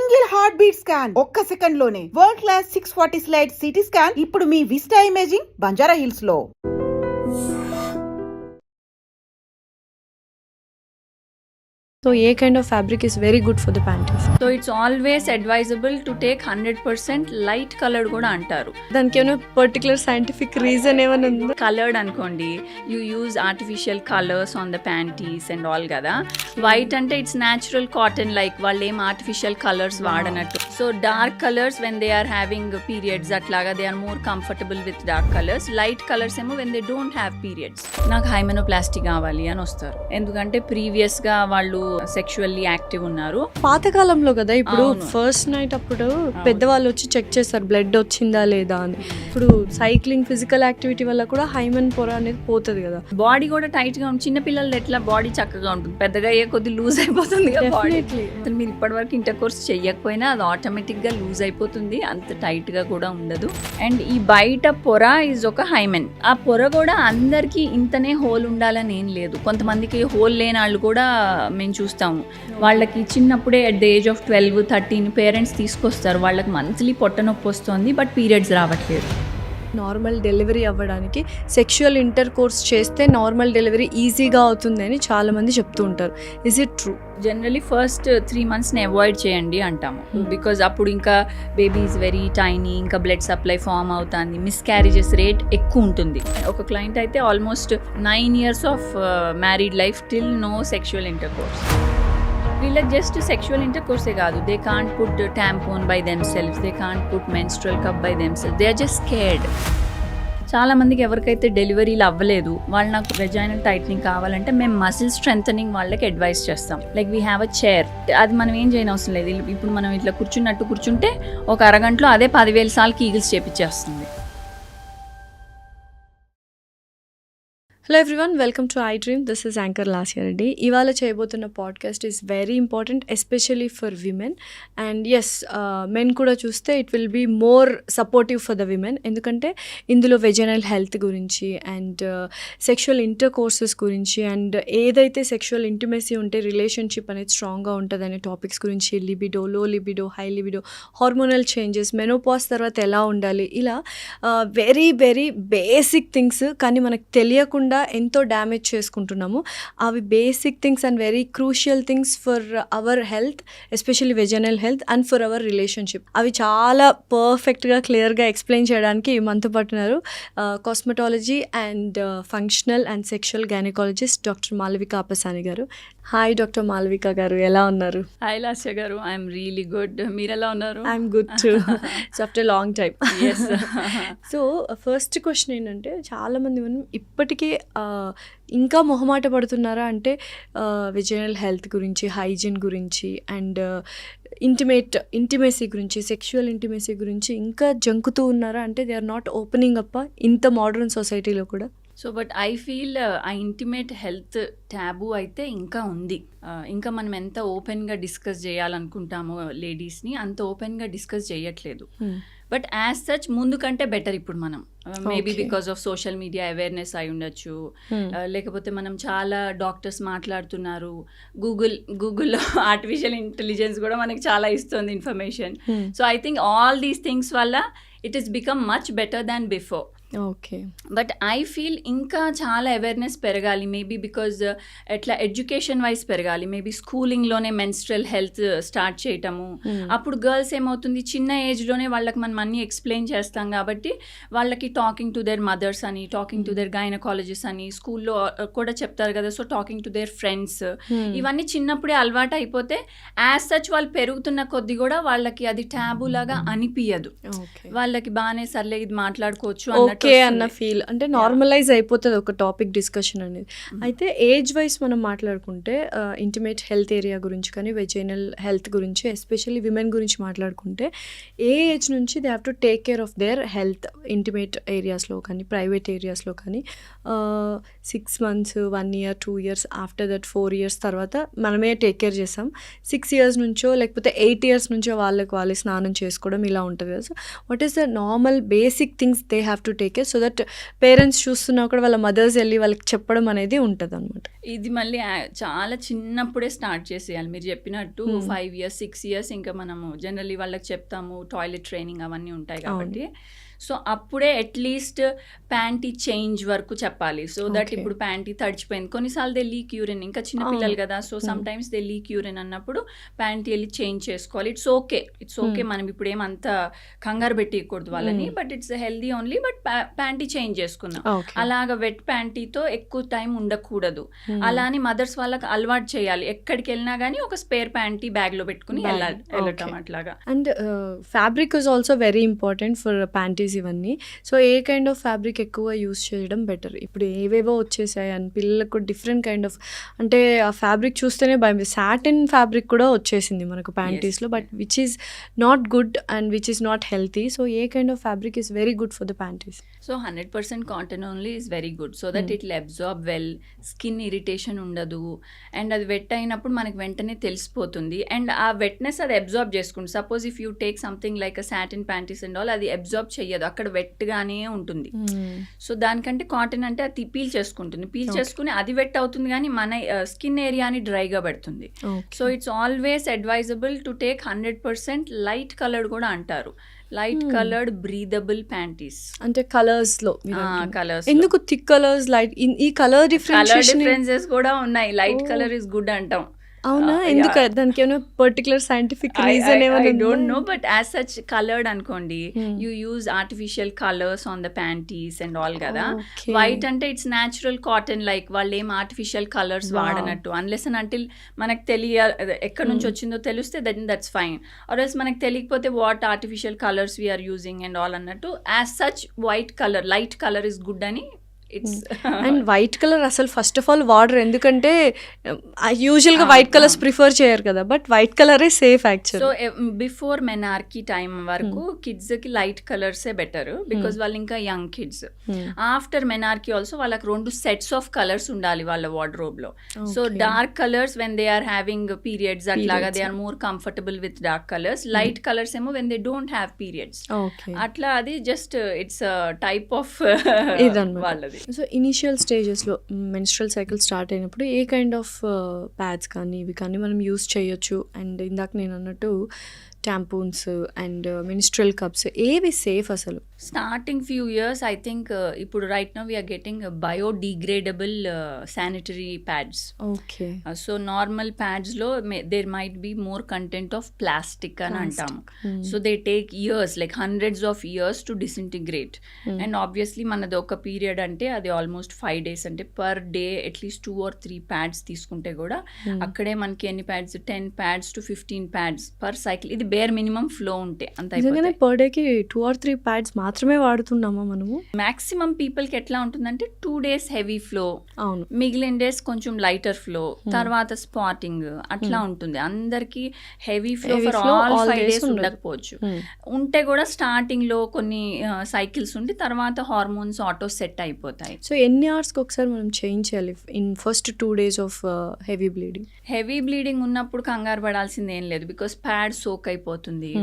Single heart beat scan ఒక్క second లోనే world class 640 slide CT scan ఇప్పుడు మీ vista imaging Banjara hills లో. So, a kind of fabric is very good for the panties. So it's always advisable to take 100% light colored కూడా అంటారు. దానికి ఏమైనా particular scientific reason ఏమైనా ఉందా? Coloured అనుకోండి, you use artificial colours on the panties and all కదా. White అంటే it's natural cotton, like వాళ్ళు ఏం ఆర్టిఫిషియల్ కలర్స్ వాడనట్టు. So dark colours when they are having periods అట్లాగా they are more comfortable with dark colours. Light colours ఏమో when they don't have periods. నాకు hymenoplasty కావాలి అని వస్తారు, ఎందుకంటే ప్రీవియస్ గా వాళ్ళు సెక్షువల్లీ యాక్టివ్ ఉన్నారు. పాతకాలంలో కదా, ఇప్పుడు ఫస్ట్ నైట్ అప్పుడు పెద్దవాళ్ళు వచ్చి చెక్ చేస్తారు బ్లడ్ వచ్చిందా లేదా అని. ఇప్పుడు సైక్లింగ్, ఫిజికల్ యాక్టివిటీ వల్ల కూడా హైమెన్ పొర అనేది పోతుంది కదా. బాడీ కూడా టైట్ గా ఉంటుంది. చిన్న పిల్లలు ఎట్లా బాడీ చక్కగా ఉంటుంది, పెద్దగా అయ్యే కొద్ది లూజ్ అయిపోతుంది కదా బాడీ. మీరు ఇప్పటి వరకు ఇంటర్ కోర్స్ చెయ్యకపోయినా అది ఆటోమేటిక్ గా లూజ్ అయిపోతుంది, అంత టైట్ గా కూడా ఉండదు. అండ్ ఈ బయట పొర ఈజ్ ఒక హైమెన్. ఆ పొర కూడా అందరికి ఇంతనే హోల్ ఉండాలని ఏం లేదు. కొంతమందికి హోల్ లేని వాళ్ళు కూడా మేము చూస్తాము. వాళ్ళకి చిన్నప్పుడే at the age of 12-13 parents తీసుకొస్తారు, వాళ్ళకి మంత్లీ పొట్ట నొప్పి వస్తుంది బట్ పీరియడ్స్ రావట్లేదు. నార్మల్ డెలివరీ అవ్వడానికి సెక్షువల్ ఇంటర్ కోర్స్ చేస్తే నార్మల్ డెలివరీ ఈజీగా అవుతుంది అని చాలా మంది చెప్తూ ఉంటారు. Is it true? Generally first 3 monthsని అవాయిడ్ చేయండి అంటాము, బికాజ్ అప్పుడు ఇంకా బేబీ ఈజ్ వెరీ టైనీ, ఇంకా బ్లడ్ సప్లై ఫామ్ అవుతుంది, మిస్క్యారేజెస్ రేట్ ఎక్కువ ఉంటుంది. ఒక క్లయింట్ అయితే almost 9 years of married life till no sexual intercourse. వీళ్ళకి జస్ట్ సెక్షువల్ ఇంటర్ కోర్సే కాదు, they can't put tampon by themselves, they can't put menstrual cup by themselves, they are just scared. చాలా మందికి ఎవరికైతే డెలివరీలు అవ్వలేదు వాళ్ళు నాకు వెజైనల్ టైట్నింగ్ కావాలంటే మేము మసిల్ స్ట్రెంథనింగ్ వాళ్ళకి అడ్వైస్ చేస్తాం. Like we have a chair, అది మనం ఏం చేయని అవసరం లేదు. ఇప్పుడు మనం ఇట్లా కూర్చున్నట్టు కూర్చుంటే ఒక అరగంటలో అదే 10,000 సార్లు ఈగిల్స్ చేపించేస్తుంది. Hello everyone, welcome to I dream. This is anchor Lasya Reddy. ఇవాళ చేయబోతున్న podcast is very important, especially for women. And yes, men కూడా చూస్తే it will be more supportive for the women, ఎందుకంటే ఇందులో వెజైనల్ హెల్త్ గురించి అండ్ సెక్షువల్ ఇంటర్ కోర్సెస్ గురించి and ఏదైతే sexual intimacy ఉంటే రిలేషన్షిప్ అనేది స్ట్రాంగ్గా ఉంటుంది అనే టాపిక్స్ గురించి, libido, low libido, high libido, hormonal changes, menopause తర్వాత ఎలా ఉండాలి, ఇలా వెరీ వెరీ బేసిక్ థింగ్స్, కానీ మనకు తెలియకుండా ఎంతో డ్యామేజ్ చేసుకుంటున్నాము. అవి basic things and very crucial things for our health, especially vaginal health and for our relationship. అవి చాలా పర్ఫెక్ట్గా క్లియర్గా ఎక్స్ప్లెయిన్ చేయడానికి మనతో పాటున్నారు cosmetology and functional and sexual gynaecologist doctor Malavika Appasani garu. Hi doctor Malavika గారు, ఎలా ఉన్నారు? హాయ్ లాస్య గారు, ఐఎమ్ రియలీ గుడ్. మీరు ఎలా ఉన్నారు? I'm good too. So after long time. So first question ఏంటంటే, చాలామంది మనం ఇప్పటికీ ఇంకా మొహమాట పడుతున్నారా అంటే వెజైనల్ హెల్త్ గురించి, హైజీన్ గురించి అండ్ ఇంటిమేసీ గురించి, సెక్షువల్ ఇంటిమేసీ గురించి ఇంకా జంకుతూ ఉన్నారా అంటే they are not opening up ఇంత మోడర్న్ సొసైటీలో కూడా? So but I feel a intimate health taboo అయితే ఇంకా ఉంది. ఇంకా మనం ఎంత ఓపెన్గా డిస్కస్ చేయాలనుకుంటామో లేడీస్ని అంత ఓపెన్గా డిస్కస్ చేయట్లేదు. బట్ యాజ్ సచ్ ముందు కంటే బెటర్ ఇప్పుడు మనం, maybe because of social media awareness అయి ఉండొచ్చు, లేకపోతే మనం చాలా డాక్టర్స్ మాట్లాడుతున్నారు, గూగుల్లో ఆర్టిఫిషియల్ ఇంటెలిజెన్స్ కూడా మనకి చాలా ఇస్తుంది information. So I think all these things వల్ల it is become much better than before. Okay, but I feel ఇంకా చాలా అవేర్నెస్ పెరగాలి. మేబీ బికాజ్ ఎట్లా ఎడ్యుకేషన్ వైజ్ పెరగాలి. మేబీ స్కూలింగ్లోనే మెన్స్ట్రల్ హెల్త్ స్టార్ట్ చేయటము. అప్పుడు గర్ల్స్ ఏమవుతుంది, చిన్న ఏజ్లోనే వాళ్ళకి మనం అన్నీ ఎక్స్ప్లెయిన్ చేస్తాం కాబట్టి వాళ్ళకి టాకింగ్ టు దేర్ మదర్స్ అని, టాకింగ్ టు దేర్ గైనకాలజిస్ట్ అని స్కూల్లో కూడా చెప్తారు కదా. So talking to their friends, ఇవన్నీ చిన్నప్పుడే అలవాటు అయిపోతే యాజ్ సచ్ వాళ్ళు పెరుగుతున్న కొద్ది కూడా వాళ్ళకి అది ట్యాబు లాగా అనిపించదు. వాళ్ళకి బాగానే సర్లే ఇది మాట్లాడుకోవచ్చు అన్న ఫీల్, అంటే నార్మలైజ్ అయిపోతుంది ఒక టాపిక్ డిస్కషన్ అనేది. అయితే ఏజ్ వైజ్ మనం మాట్లాడుకుంటే ఇంటిమేట్ హెల్త్ ఏరియా గురించి కానీ వెజైనల్ హెల్త్ గురించి, ఎస్పెషల్లీ విమెన్ గురించి మాట్లాడుకుంటే ఏ ఏజ్ నుంచి they have to take care of their health intimate ఏరియాస్లో కానీ ప్రైవేట్ ఏరియాస్లో కానీ? 6 months, 1 year, 2 years, after that 4 years తర్వాత మనమే టేక్ కేర్ చేస్తాం. 6 years నుంచో లేకపోతే 8 years నుంచో వాళ్ళకి స్నానం చేసుకోవడం ఇలా ఉంటుంది కదా. So what is the normal basic things they have to take care, so that parents చూస్తున్నా కూడా వాళ్ళ మదర్స్ వెళ్ళి వాళ్ళకి చెప్పడం అనేది ఉంటుంది అనమాట. ఇది మళ్ళీ చాలా చిన్నప్పుడే స్టార్ట్ చేసేయాలి. మీరు చెప్పినట్టు 5 years 6 years ఇంకా మనము జనరల్లీ వాళ్ళకి చెప్తాము, టాయిలెట్ ట్రైనింగ్ అవన్నీ ఉంటాయి కాబట్టి. సో అప్పుడే అట్లీస్ట్ ప్యాంటీ చేంజ్ వరకు చెప్పాలి. సో దట్ ఇప్పుడు ప్యాంటీ తడిచిపోయింది, కొన్నిసార్లు దే లీక్ యూరిన్, ఇంకా చిన్న పిల్లలు కదా, so some times they leak urine అన్నప్పుడు ప్యాంటీ వెళ్ళి చేంజ్ చేసుకోవాలి. ఇట్స్ ఓకే మనం ఇప్పుడు ఏమంత కంగారు పెట్టకూడదు వాళ్ళని, but it's healthy only, but panty change చేసుకున్నాం. అలాగా వెట్ ప్యాంటీతో ఎక్కువ టైం ఉండకూడదు. అలా అని మదర్స్ వాళ్ళకి అలవాటు చేయాలి, ఎక్కడికి వెళ్ళినా కానీ ఒక స్పేర్ ప్యాంటీ బ్యాగ్ లో పెట్టుకుని వెళ్ళటం అట్లాగా. And fabric is also very important for panties ఇవన్నీ. So a kind of fabric ఎక్కువ యూస్ చేయడం బెటర్? ఇప్పుడు ఏవేవో వచ్చేసాయి అని పిల్లలకు డిఫరెంట్ కైండ్ ఆఫ్, అంటే ఆ ఫ్యాబ్రిక్ చూస్తేనే భయం. సాటిన్ ఫ్యాబ్రిక్ కూడా వచ్చేసింది మనకు ప్యాంటీస్లో, but which is not good and which is not healthy. So a kind of fabric is very good for the panties? So 100% cotton only is very good, so that it will absorb well, skin irritation ఉండదు, and అది wet అయినప్పుడు మనకి వెంటనే తెలిసిపోతుంది, and ఆ wetness అది absorb చేసుకుంటుంది. Suppose if you take something like a satin panties and all, అది అబ్జార్బ్ చెయ్యదు, అక్కడ వెట్గానే ఉంటుంది. సో దానికంటే కాటన్ అంటే అది పీల్ చేసుకుంటుంది, పీల్ చేసుకుని అది వెట్ అవుతుంది కానీ మన స్కిన్ ఏరియాని డ్రైగా పెడుతుంది. So it's always advisable to take 100% light coloured కూడా అంటారు, లైట్ కలర్డ్ బ్రీదబుల్ ప్యాంటీస్. అంటే కలర్స్ లో కలర్స్ ఎందుకు థిక్ కలర్స్, లైట్ ఈ కలర్ డిఫరెన్సెస్ కూడా ఉన్నాయి. లైట్ కలర్ ఇస్ గుడ్ అంటాం. అవునా? ఎందుకు? దానికి ఏమైనా particular scientific reason I don't know, but as such colored అనుకోండి, you use artificial colors on the panties and all కదా. White అంటే it's natural cotton, like వాళ్ళు ఏం artificial colors వాడనట్టు, unless and until మనకు ఎక్కడి నుంచి వచ్చిందో తెలిస్తే then that's fine, or else మనకు తెలియకపోతే what artificial colors we are using and all అన్నట్టు. as such white color, light color is good అని. అండ్ వైట్ కలర్ అసలు ఫస్ట్ ఆఫ్ ఆల్ వాడరు, ఎందుకంటే యూజువల్గా వైట్ కలర్స్ ప్రిఫర్ చేయరు కదా, బట్ వైట్ కలరే safe actual. So before menarche time వరకు కిడ్స్కి లైట్ కలర్సే బెటర్, బికాజ్ వాళ్ళు ఇంకా young kids. After menarche also వాళ్ళకి 2 sets ఆఫ్ కలర్స్ ఉండాలి వాళ్ళ వార్డ్రోబ్లో. So dark colours when they are having periods అట్లాగా they are more comfortable with dark colours. Light colours ఏమో when they don't have periods, అట్లా అది జస్ట్ ఇట్స్ టైప్ ఆఫ్ వాళ్ళది. So initial స్టేజెస్లో menstrual cycle start అయినప్పుడు a kind of pods కానీ ఇవి కానీ మనం యూస్ చేయొచ్చు? అండ్ ఇందాక నేను అన్నట్టు tampons అండ్ menstrual cups ఏవి సేఫ్ అసలు? Starting few years I think ఇప్పుడు right now we're getting biodegradable sanitary pads. Okay. So normal ప్యాడ్స్లో there might be more content of plastic అని అంటాము. So they take years, like hundreds of years to disintegrate. And obviously మనది ఒక period అంటే అది almost 5 days, అంటే per day at least 2 or 3 pads తీసుకుంటే కూడా అక్కడే మనకి ఎన్ని pods, 10 pads to 15 pads per cycle. ఇది బేర్ మినిమం ఫ్లో ఉంటే అంత. పర్ డేకి 2 or 3 pads మాత్రమే వాడుతున్నామా మనము? మాక్సిమం పీపుల్కి ఎట్లా ఉంటుందంటే 2 days హెవీ ఫ్లో, అవును, మిగిలిన డేస్ కొంచెం లైటర్ ఫ్లో, తర్వాత స్పాటింగ్ అట్లా ఉంటుంది. అందరికి heavy flow for all 5 days ఉండకపోవచ్చు. ఉంటే కూడా స్టార్టింగ్ లో కొన్ని సైకిల్స్ ఉండి తర్వాత హార్మోన్స్ ఆటో సెట్ అయిపోతాయి. సో ఎన్ని అవర్స్కి ఒకసారి మనం చేంజ్ చేయాలి in first 2 days of heavy bleeding? Heavy bleeding ఉన్నప్పుడు కంగారు పడాల్సింది ఏం లేదు, బికాస్ ప్యాడ్ సోక్ అయిపోతుంది.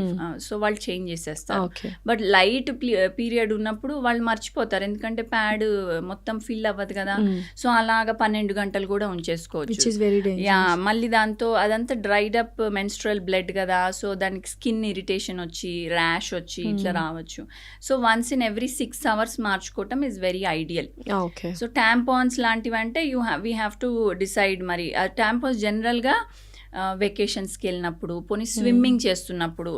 సో వాళ్ళు చేంజ్ చేసేస్తారు. బట్ లైట్ పీరియడ్ ఉన్నప్పుడు వాళ్ళు మర్చిపోతారు, ఎందుకంటే ప్యాడ్ మొత్తం ఫిల్ అవ్వదు కదా. సో అలాగా 12 గంటలు కూడా ఉంచేసుకోవచ్చు. యా, మళ్ళీ దాంతో అదంతా డ్రైడ్ అప్ మెన్స్ట్రల్ బ్లడ్ కదా, సో దానికి స్కిన్ ఇరిటేషన్ వచ్చి ర్యాష్ వచ్చి ఇట్లా రావచ్చు. So once in every 6 hours మార్చుకోవటం is very ideal. So tampons లాంటివి అంటే వీ హ్యావ్ టు డిసైడ్. మరి ఆ టాంపాన్స్ జనరల్గా వెకేషన్స్కి వెళ్ళినప్పుడు, పోనీ స్విమ్మింగ్ చేస్తున్నప్పుడు,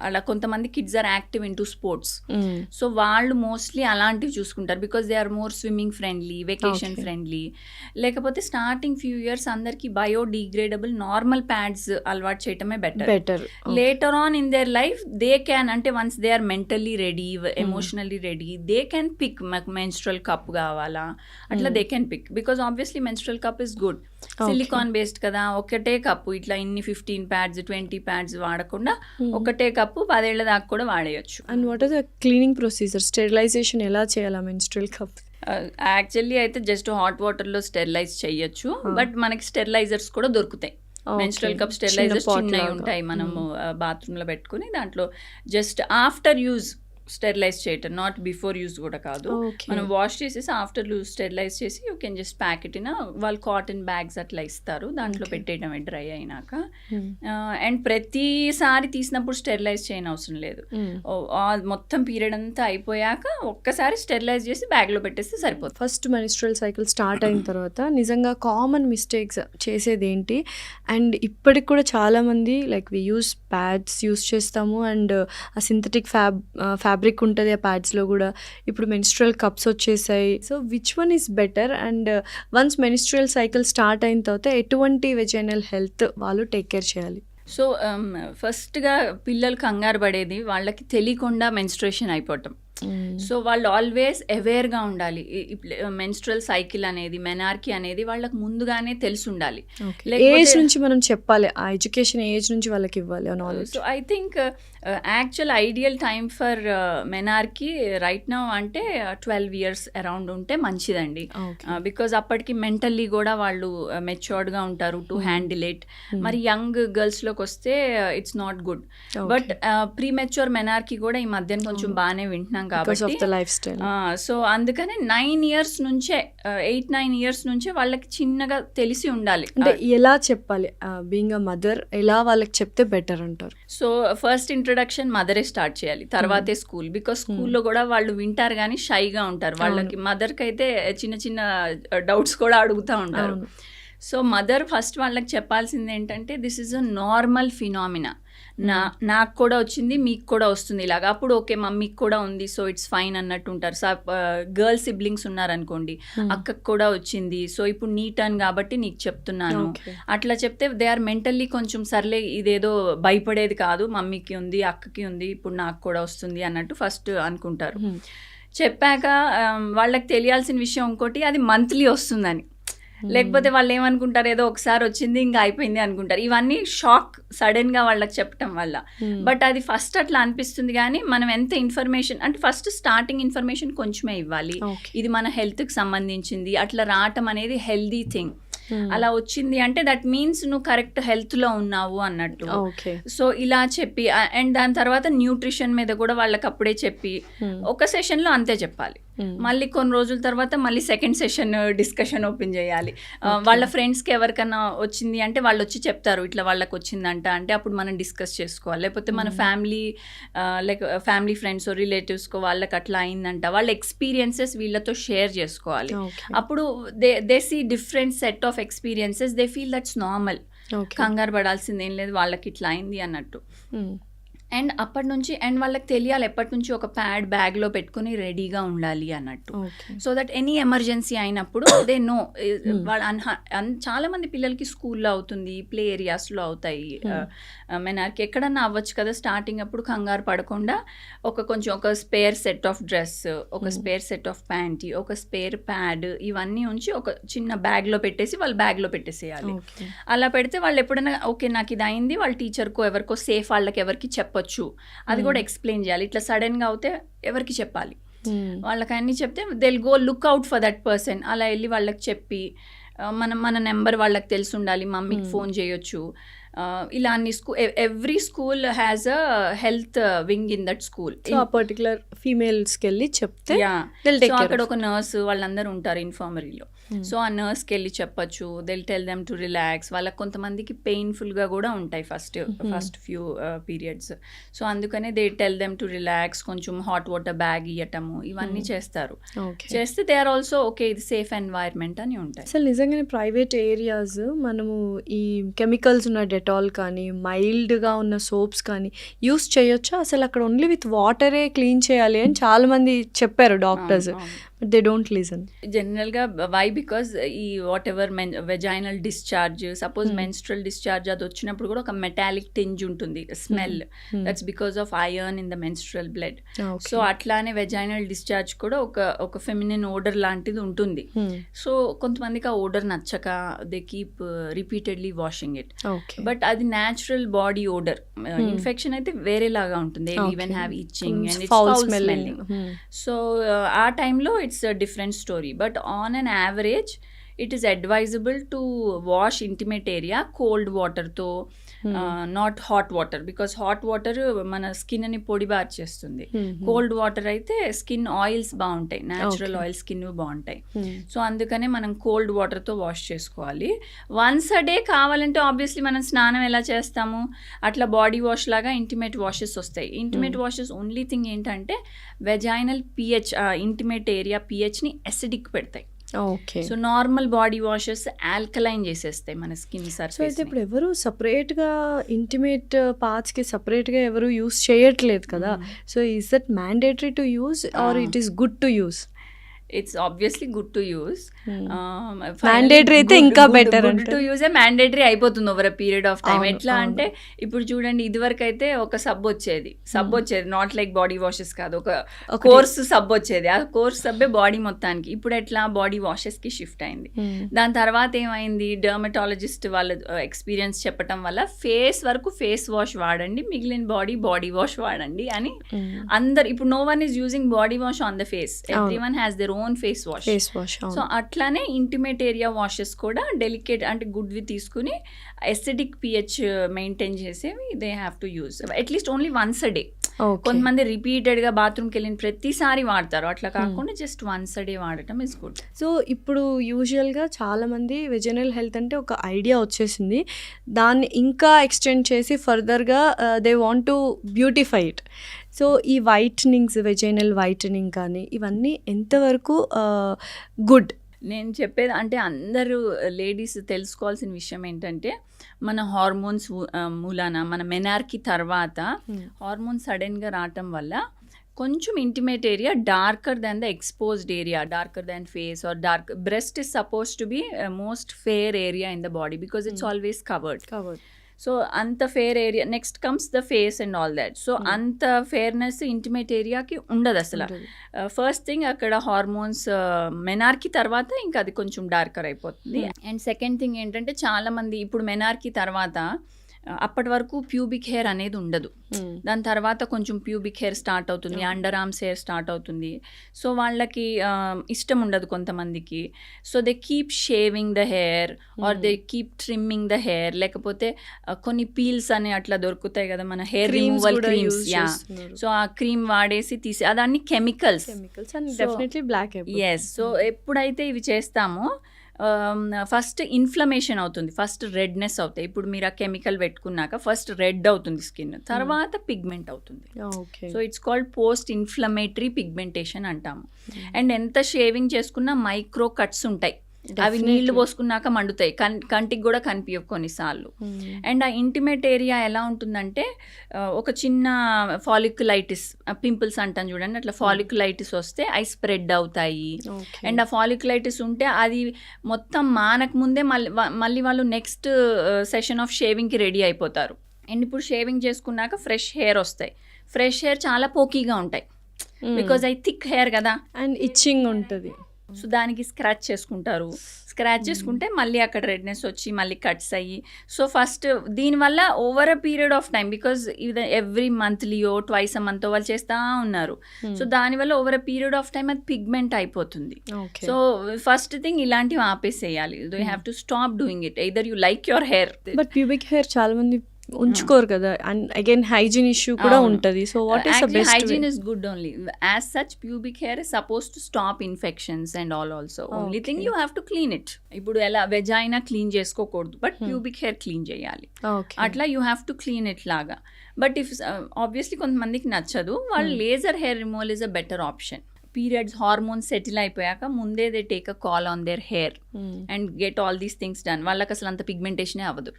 అలా కొంతమంది kids are active in to sports, so వాళ్ళు మోస్ట్లీ అలాంటివి చూసుకుంటారు, because they are more swimming friendly, vacation friendly. లేకపోతే స్టార్టింగ్ ఫ్యూ ఇయర్స్ అందరికి బయోడిగ్రేడబుల్ నార్మల్ ప్యాడ్స్ అలవాటు చేయటమే better. Later on in their life they can, అంటే once they are mentally ready, emotionally ready, they can pick మాకు menstrual cup కావాలా, అట్లా they can pick. Because obviously menstrual cup is good, silicone based కదా. ఒకటే cup ఇట్లా ఇన్ని 15 pads 20 pads వాడకుండా ఒకటే కప్పు 10 ఏళ్ల దాకా కూడా వాడేయచ్చు. And what are the cleaning procedure? Sterilisation ఎలా చేయాలా మెన్స్ట్రల్ కప్? యాక్చువల్లీ అయితే జస్ట్ హాట్ వాటర్లో స్టెరిలైజ్ చేయొచ్చు, బట్ మనకి స్టెరిలైజర్స్ కూడా దొరుకుతాయి. మెన్స్ట్రల్ కప్ స్టెరిలైజర్స్ చిన్నవి ఉంటాయి, మనము బాత్రూంలో పెట్టుకుని దాంట్లో జస్ట్ ఆఫ్టర్ యూజ్ స్టెరిలైజ్ చేయటం, నాట్ బిఫోర్ యూస్ కూడా కాదు. ఓకే. మనం వాష్ చేసేసి ఆఫ్టర్ స్టెరిలైజ్ చేసి you can just pack it in వాళ్ళు కాటన్ బ్యాగ్స్ అట్లా ఇస్తారు, దాంట్లో Okay. పెట్టేయడమే డ్రై అయినాక. Hmm. అండ్ ప్రతిసారి తీసినప్పుడు స్టెరిలైజ్ చేయని అవసరం లేదు. Hmm. మొత్తం పీరియడ్ అంతా అయిపోయాక ఒక్కసారి స్టెరిలైజ్ చేసి బ్యాగ్లో పెట్టేస్తే సరిపోతుంది. ఫస్ట్ మెన్స్ట్రల్ సైకిల్ స్టార్ట్ అయిన తర్వాత నిజంగా కామన్ మిస్టేక్స్ చేసేది ఏంటి? అండ్ ఇప్పటికి కూడా చాలామంది like we use pads use చేస్తాము, అండ్ ఆ సింథటిక్ ఫ్యాబ్రిక్ ఉంటుంది ఆ ప్యాడ్స్లో కూడా. ఇప్పుడు మెన్స్ట్రల్ కప్స్ వచ్చేసాయి. So which one is better? And once menstrual cycle start అయిన తర్వాత ఎటువంటి వెజైనల్ హెల్త్ వాళ్ళు టేక్ కేర్ చేయాలి? సో ఫస్ట్గా పిల్లలు కంగారు పడేది వాళ్ళకి తెలియకుండా మెన్స్ట్రేషన్ అయిపోవటం. సో వాళ్ళు ఆల్వేస్ అవేర్గా ఉండాలి. మెన్స్ట్రల్ సైకిల్ అనేది, మెనార్కీ అనేది వాళ్ళకి ముందుగానే తెలిసి ఉండాలి. ఏజ్ నుంచి మనం చెప్పాలి, ఆ ఎడ్యుకేషన్ ఏజ్ నుంచి వాళ్ళకి ఇవ్వాలి knowledge. So I think actual ideal time for menarche right now అంటే 12 years అరౌండ్ ఉంటే మంచిదండి. బికాజ్ అప్పటికి మెంటల్లీ కూడా వాళ్ళు మెచ్యూర్డ్గా ఉంటారు టు హ్యాండిల్ ఇట్. మరి యంగ్ గర్ల్స్లోకి వస్తే it's not good. But pre mature menarche కూడా ఈ మధ్యన కొంచెం బాగానే వింటున్నాం కాబట్టి. సో అందుకనే 9 years నుంచే 8-9 years నుంచే వాళ్ళకి చిన్నగా తెలిసి ఉండాలి. అంటే ఎలా చెప్పాలి బీయింగ్ అ మదర్, ఎలా వాళ్ళకి చెప్తే బెటర్ అంటారు? సో ఫస్ట్ ఇంట్రొడక్షన్ మదరే స్టార్ట్ చేయాలి, తర్వాతే స్కూల్. బికాస్ స్కూల్లో కూడా వాళ్ళు వింటారు కానీ షైగా ఉంటారు. వాళ్ళకి మదర్కి అయితే చిన్న చిన్న డౌట్స్ కూడా అడుగుతూ ఉంటారు. సో మదర్ ఫస్ట్ వాళ్ళకి చెప్పాల్సింది ఏంటంటే this is a normal phenomena. నాకు కూడా వచ్చింది, మీకు కూడా వస్తుంది ఇలాగా. అప్పుడు ఓకే మమ్మీకి కూడా ఉంది, సో ఇట్స్ ఫైన్ అన్నట్టు ఉంటారు. గర్ల్ సిబ్లింగ్స్ ఉన్నారనుకోండి, అక్కకు కూడా వచ్చింది, సో ఇప్పుడు నీ టర్న్ కాబట్టి నీకు చెప్తున్నాను అట్లా చెప్తే దే ఆర్ మెంటల్లీ కొంచెం సర్లే ఇదేదో భయపడేది కాదు, మమ్మీకి ఉంది, అక్కకి ఉంది, ఇప్పుడు నాకు కూడా వస్తుంది అన్నట్టు ఫస్ట్ అనుకుంటారు. చెప్పాక వాళ్ళకి తెలియాల్సిన విషయం ఇంకోటి, అది మంత్లీ వస్తుందని. లేకపోతే వాళ్ళు ఏమనుకుంటారు, ఏదో ఒకసారి వచ్చింది ఇంకా అయిపోయింది అనుకుంటారు. ఇవన్నీ షాక్ సడన్గా వాళ్ళకి చెప్పటం వల్ల. బట్ అది ఫస్ట్ అట్లా అనిపిస్తుంది, కానీ మనం ఎంత ఇన్ఫర్మేషన్ అంటే ఫస్ట్ స్టార్టింగ్ ఇన్ఫర్మేషన్ కొంచెమే ఇవ్వాలి. ఇది మన హెల్త్కి సంబంధించింది, అట్లా రావటం అనేది హెల్దీ థింగ్. అలా వచ్చింది అంటే దట్ మీన్స్ నువ్వు కరెక్ట్ హెల్త్లో ఉన్నావు అన్నట్టు. సో ఇలా చెప్పి అండ్ దాని తర్వాత న్యూట్రిషన్ మీద కూడా వాళ్ళకి అప్పుడే చెప్పి ఒక సెషన్లో అంతే చెప్పాలి. మళ్ళీ కొన్ని రోజుల తర్వాత మళ్ళీ సెకండ్ సెషన్ డిస్కషన్ ఓపెన్ చేయాలి. వాళ్ళ ఫ్రెండ్స్కి ఎవరికైనా వచ్చింది అంటే వాళ్ళు వచ్చి చెప్తారు ఇట్లా వాళ్ళకి వచ్చిందంట అంటే అప్పుడు మనం డిస్కస్ చేసుకోవాలి. లేకపోతే మన ఫ్యామిలీ ఫ్రెండ్స్ రిలేటివ్స్కో వాళ్ళకి అట్లా అయిందంట, వాళ్ళ ఎక్స్పీరియన్సెస్ వీళ్ళతో షేర్ చేసుకోవాలి. అప్పుడు they see different set of experiences, they feel that's normal, కంగారు పడాల్సింది ఏం లేదు, వాళ్ళకి ఇట్లా అయింది అన్నట్టు. అండ్ అప్పటి నుంచి అండ్ వాళ్ళకి తెలియాలి ఎప్పటి నుంచి ఒక ప్యాడ్ బ్యాగ్లో పెట్టుకుని రెడీగా ఉండాలి అన్నట్టు. సో దట్ ఎనీ ఎమర్జెన్సీ అయినప్పుడు దే నో. చాలా మంది పిల్లలకి స్కూల్లో అవుతుంది, ప్లే ఏరియాస్లో అవుతాయి, మెనార్కి ఎక్కడన్నా అవ్వచ్చు కదా. స్టార్టింగ్ అప్పుడు కంగారు పడకుండా కొంచెం ఒక స్పేర్ సెట్ ఆఫ్ డ్రెస్, ఒక స్పేర్ సెట్ ఆఫ్ ప్యాంటీ, ఒక స్పేర్ ప్యాడ్, ఇవన్నీ ఉంచి ఒక చిన్న బ్యాగ్లో పెట్టేసి వాళ్ళు బ్యాగ్లో పెట్టేసేయాలి. అలా పెడితే వాళ్ళు ఎప్పుడైనా ఓకే నాకు ఇది అయింది, వాళ్ళ టీచర్కో ఎవరికో సేఫ్ వాళ్ళకి ఎవరికి చెప్పచ్చు, అది కూడా ఎక్స్ప్లెయిన్ చేయాలి. ఇట్లా సడన్గా అవుతే ఎవరికి చెప్పాలి, వాళ్ళకి అన్నీ చెప్తే they will go look out for that person. అలా వెళ్ళి వాళ్ళకి చెప్పి మన నెంబర్ వాళ్ళకి తెలిసి ఉండాలి, మమ్మీకి ఫోన్ చేయొచ్చు. ఇలా అన్ని every school has a health wing in that school. Particular ఫీమేల్స్కి వెళ్ళి చెప్తే అక్కడ ఒక నర్స్ వాళ్ళందరూ ఉంటారు ఇన్ఫర్మరీలో. సో ఆ నర్స్కి వెళ్ళి చెప్పచ్చు, they'll tell them to relax. వాళ్ళకి కొంతమందికి పెయిన్ఫుల్గా కూడా ఉంటాయి ఫస్ట్ ఫ్యూ పీరియడ్స్. సో అందుకనే they tell them to relax, కొంచెం హాట్ వాటర్ బ్యాగ్ ఇవ్వటము, ఇవన్నీ చేస్తారు. చేస్తే దే ఆర్ ఆల్సో ఓకే ఇది సేఫ్ ఎన్వైర్న్మెంట్ అని ఉంటాయి. అసలు నిజంగానే ప్రైవేట్ ఏరియాస్ మనము ఈ కెమికల్స్ ఉన్న డెటాల్ కానీ మైల్డ్గా ఉన్న సోప్స్ కానీ యూస్ చేయొచ్చా? అసలు అక్కడ ఓన్లీ విత్ వాటరే క్లీన్ చేయాలి అని చాలా మంది చెప్పారు doctors, but they don't listen. జనరల్గా వై బికాజ్ ఈ what ever vaginal discharge, suppose menstrual discharge అది వచ్చినప్పుడు కూడా ఒక మెటాలిక్ టింజ్ ఉంటుంది, smell. That's because of iron in the menstrual blood. So అట్లానే వెజైనల్ డిశ్చార్జ్ కూడా ఒక ఫెమినిన్ ఓడర్ లాంటిది ఉంటుంది. సో కొంతమందికి ఆ ఓడర్ నచ్చక they keep repeatedly washing it. But అది న్యాచురల్ బాడీ ఓడర్. ఇన్ఫెక్షన్ అయితే వేరేలాగా ఉంటుంది, even have itching and it's foul smelling. So ఆ టైంలో it's a different story, but on an average it is advisable to wash intimate area cold water tho not hot water, because hot water మన స్కిన్ని పొడిబార్ చేస్తుంది. Cold water అయితే skin oils బాగుంటాయి, natural oil skin బాగుంటాయి. So అందుకనే మనం cold వాటర్తో వాష్ చేసుకోవాలి. వన్స్ అ డే కావాలంటే ఆబ్వియస్లీ మనం స్నానం ఎలా చేస్తాము అట్లా బాడీ వాష్ లాగా ఇంటిమేట్ వాషెస్ వస్తాయి. ఇంటిమేట్ వాషెస్ ఓన్లీ థింగ్ ఏంటంటే వెజైనల్ పిహెచ్, ఇంటిమేట్ ఏరియా పిహెచ్ని అసిడిక్ పెడతాయి. Okay. So normal body washes alkaline చేసేస్తాయి మన స్కిన్ సో అయితే సర్ఫేస్. ఇప్పుడు ఎవరు సపరేట్గా ఇంటిమేట్ పార్ట్స్కి సపరేట్గా ఎవరు యూస్ చేయట్లేదు కదా. So is that mandatory to use or it is good to use? It's obviously good to use. Mandatory అయితే ఇంకా better గుడ్ అంటారు. టు యూజ్ మ్యాండేటరీ అయిపోతుంది over a period of time. అవును, ఎట్లా అవును. అంటే ఇప్పుడు చూడండి, ఇదివరకు అయితే ఒక సబ్ వచ్చేది, నాట్ లైక్ బాడీ వాషెస్ కాదు, ఒక కోర్స్ సబ్ వచ్చేది. ఆ కోర్స్ సబ్బే బాడీ మొత్తానికి. ఇప్పుడు ఎట్లా బాడీ వాషెస్ కి షిఫ్ట్ అయింది. దాని తర్వాత ఏమైంది, డర్మటాలజిస్ట్ వాళ్ళ ఎక్స్పీరియన్స్ చెప్పటం వల్ల ఫేస్ వరకు ఫేస్ వాష్ వాడండి, మిగిలిన బాడీ వాష్ వాడండి అని అందరు. ఇప్పుడు no one is using body wash on the face, every one has their own face wash. Face wash. So అట్లానే ఇంటిమేట్ ఏరియా వాషెస్ కూడా డెలికేట్ అంటే గుడ్వి తీసుకుని ఎసిడిక్ పిహెచ్ మెయింటైన్ చేసేవి they have to use at least only once a day. కొంతమంది రిపీటెడ్గా బాత్రూమ్కి వెళ్ళిన ప్రతిసారి వాడతారు, అట్లా కాకుండా జస్ట్ వన్స్ అ డే వాడటం ఇస్ గుడ్. సో ఇప్పుడు యూజువల్గా చాలామంది వెజనల్ హెల్త్ అంటే ఒక ఐడియా వచ్చేసింది, దాన్ని ఇంకా ఎక్స్టెండ్ చేసి ఫర్దర్గా they want to beautify it. So ఈ వైటనింగ్స్, వెజైనల్ వైటనింగ్ కానీ ఇవన్నీ ఎంతవరకు గుడ్? నేను చెప్పేది అంటే అందరూ లేడీస్ తెలుసుకోవాల్సిన విషయం ఏంటంటే, మన హార్మోన్స్ మూలాన మన మెనార్కి తర్వాత హార్మోన్స్ సడన్గా రావటం వల్ల కొంచెం intimate area darker than the exposed area, darker than face or dark breast is suppose to be most fair area in the body because it's always covered. So అంత fair area, next comes the face and all that. So అంత fairness intimate ఏరియాకి ఉండదు అసలు. First thing అక్కడ hormones menarche తర్వాత ఇంకా అది కొంచెం డార్కర్ అయిపోతుంది. అండ్ సెకండ్ థింగ్ ఏంటంటే, చాలా మంది ఇప్పుడు మెనార్కి తర్వాత అప్పటి వరకు ప్యూబిక్ హెయిర్ అనేది ఉండదు. దాని తర్వాత కొంచెం ప్యూబిక్ హెయిర్ స్టార్ట్ అవుతుంది, అండర్ ఆర్మ్స్ హెయిర్ స్టార్ట్ అవుతుంది. సో వాళ్ళకి ఇష్టం ఉండదు కొంతమందికి. So they keep shaving the hair or they keep trimming the hair, లేకపోతే కొన్ని పీల్స్ అని అట్లా దొరుకుతాయి కదా మన హెయిర్ రిమూవల్ క్రీమ్స్. సో ఆ క్రీమ్ వాడేసి తీసి అదాన్ని chemicals. Definitely black. Yes. So ఎప్పుడైతే ఇవి చేస్తామో ఫస్ట్ ఇన్ఫ్లమేషన్ అవుతుంది, ఫస్ట్ రెడ్నెస్ అవుతాయి. ఇప్పుడు మీరు ఆ కెమికల్ పెట్టుకున్నాక ఫస్ట్ రెడ్ అవుతుంది స్కిన్, తర్వాత పిగ్మెంట్ అవుతుంది. So it's called post inflammatory pigmentation అంటాము. అండ్ ఎంత షేవింగ్ చేసుకున్నా మైక్రో కట్స్ ఉంటాయి, అవి నీళ్లు పోసుకున్నాక మండుతాయి, కంటికి కూడా కనిపించవు కొన్నిసార్లు. అండ్ ఆ ఇంటిమేట్ ఏరియా ఎలా ఉంటుందంటే, ఒక చిన్న ఫాలిక్యులైటిస్, పింపుల్స్ అంటాను చూడండి, అట్లా ఫాలిక్యులైటిస్ వస్తే అవి స్ప్రెడ్ అవుతాయి. అండ్ ఆ ఫాలిక్యులైటిస్ ఉంటే అది మొత్తం మానక ముందే మళ్ళీ వాళ్ళు నెక్స్ట్ సెషన్ ఆఫ్ షేవింగ్కి రెడీ అయిపోతారు. అండ్ ఇప్పుడు షేవింగ్ చేసుకున్నాక ఫ్రెష్ హెయిర్ వస్తాయి. ఫ్రెష్ హెయిర్ చాలా పోకీగా ఉంటాయి బికాజ్ అవి థిక్ హెయిర్ కదా, అండ్ ఇచ్చింగ్ ఉంటుంది. సో దానికి స్క్రాచ్ చేసుకుంటారు. స్క్రాచ్ చేసుకుంటే మళ్ళీ అక్కడ రెడ్నెస్ వచ్చి మళ్ళీ కట్స్ అయ్యి. సో ఫస్ట్ దీనివల్ల over a period of time, because ఇది ఎవ్రీ మంత్లీయో ట్వైస్ అ మంత్ వాళ్ళు చేస్తూ ఉన్నారు. సో దానివల్ల over a period of time అది పిగ్మెంట్ అయిపోతుంది. సో ఫస్ట్ థింగ్ ఇలాంటివి ఆపేసేయాలి. You have to stop doing it. Either you like your hair. But pubic hair చాలా మంది ఉంచుకోరు కదా, అండ్ అగైన్ హైజీన్ ఇష్యూ కూడా ఉంటుంది. So what is the best? Hygiene is good only. As such pubic hair is suppose to stop infections and all also. Only thing you have to clean it. ఇప్పుడు ఎలా vagina clean చేసుకోకూడదు, but pubic hair clean చేయాలి. అట్లా you have to clean it లాగా. But if obviously కొంతమందికి నచ్చదు, వాళ్ళు laser hair removal is a better option. Periods hormones settle అయిపోయాక ముందే they take a call on their hair and get all these things done. వాళ్ళకి అసలు అంత పిగ్మెంటేషనే అవ్వదు.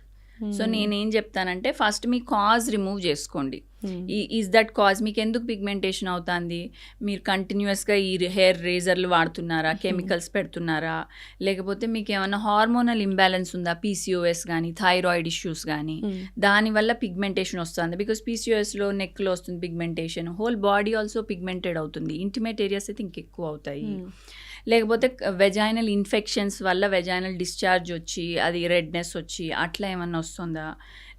సో నేనేం చెప్తానంటే, ఫస్ట్ మీ కాజ్ రిమూవ్ చేసుకోండి. ఈజ్ దట్ కాజ్, మీకు ఎందుకు పిగ్మెంటేషన్ అవుతుంది? మీరు కంటిన్యూస్గా ఈ హెయిర్ రేజర్లు వాడుతున్నారా, కెమికల్స్ పెడుతున్నారా, లేకపోతే మీకు ఏమైనా హార్మోనల్ ఇంబ్యాలెన్స్ ఉందా, పీసీఓఎస్ కానీ థైరాయిడ్ ఇష్యూస్ కానీ, దానివల్ల పిగ్మెంటేషన్ వస్తుంది. బికాస్ పీసీఓఎస్లో నెక్లో వస్తుంది pigmentation, whole body also pigmented అవుతుంది. ఇంటిమేట్ ఏరియాస్ అయితే ఇంకెక్కువ అవుతాయి. లేకపోతే వెజైనల్ ఇన్ఫెక్షన్స్ వల్ల వెజైనల్ డిశ్చార్జ్ వచ్చి అది రెడ్నెస్ వచ్చి అట్లా ఏమన్నా వస్తుందా,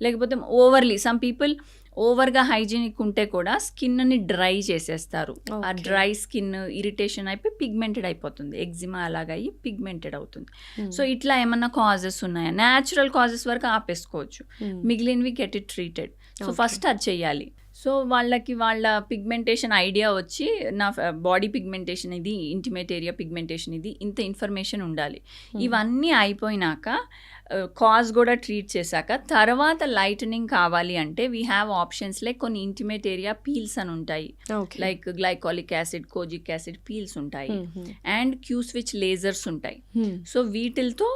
లేకపోతే ఓవర్లీ సమ్ పీపుల్ ఓవర్గా హైజీనిక్ ఉంటే కూడా స్కిన్ని డ్రై చేసేస్తారు. ఆ Okay. డ్రై స్కిన్ ఇరిటేషన్ అయిపోయి పిగ్మెంటెడ్ అయిపోతుంది, ఎగ్జిమా అలాగ అయ్యి పిగ్మెంటెడ్ అవుతుంది. సో ఇట్లా ఏమన్నా కాజెస్ ఉన్నాయా, న్యాచురల్ కాజెస్ వరకు ఆపేసుకోవచ్చు, మిగిలినవి get it treated. So Okay. First అది చెయ్యాలి. సో వాళ్ళకి వాళ్ళ పిగ్మెంటేషన్ ఐడియా వచ్చి నా బాడీ పిగ్మెంటేషన్ ఇది, ఇంటిమేట్ ఏరియా పిగ్మెంటేషన్ ఇది, ఇంత ఇన్ఫర్మేషన్ ఉండాలి. ఇవన్నీ అయిపోయినాక కాజ్ కూడా ట్రీట్ చేశాక తర్వాత లైటనింగ్ కావాలి అంటే వీ హ్యావ్ ఆప్షన్స్ లైక్ కొన్ని ఇంటిమేట్ ఏరియా పీల్స్ అని ఉంటాయి, like glycolic acid, kojic acid peels ఉంటాయి, అండ్ క్యూ స్విచ్ లేజర్స్ ఉంటాయి. సో వీటితో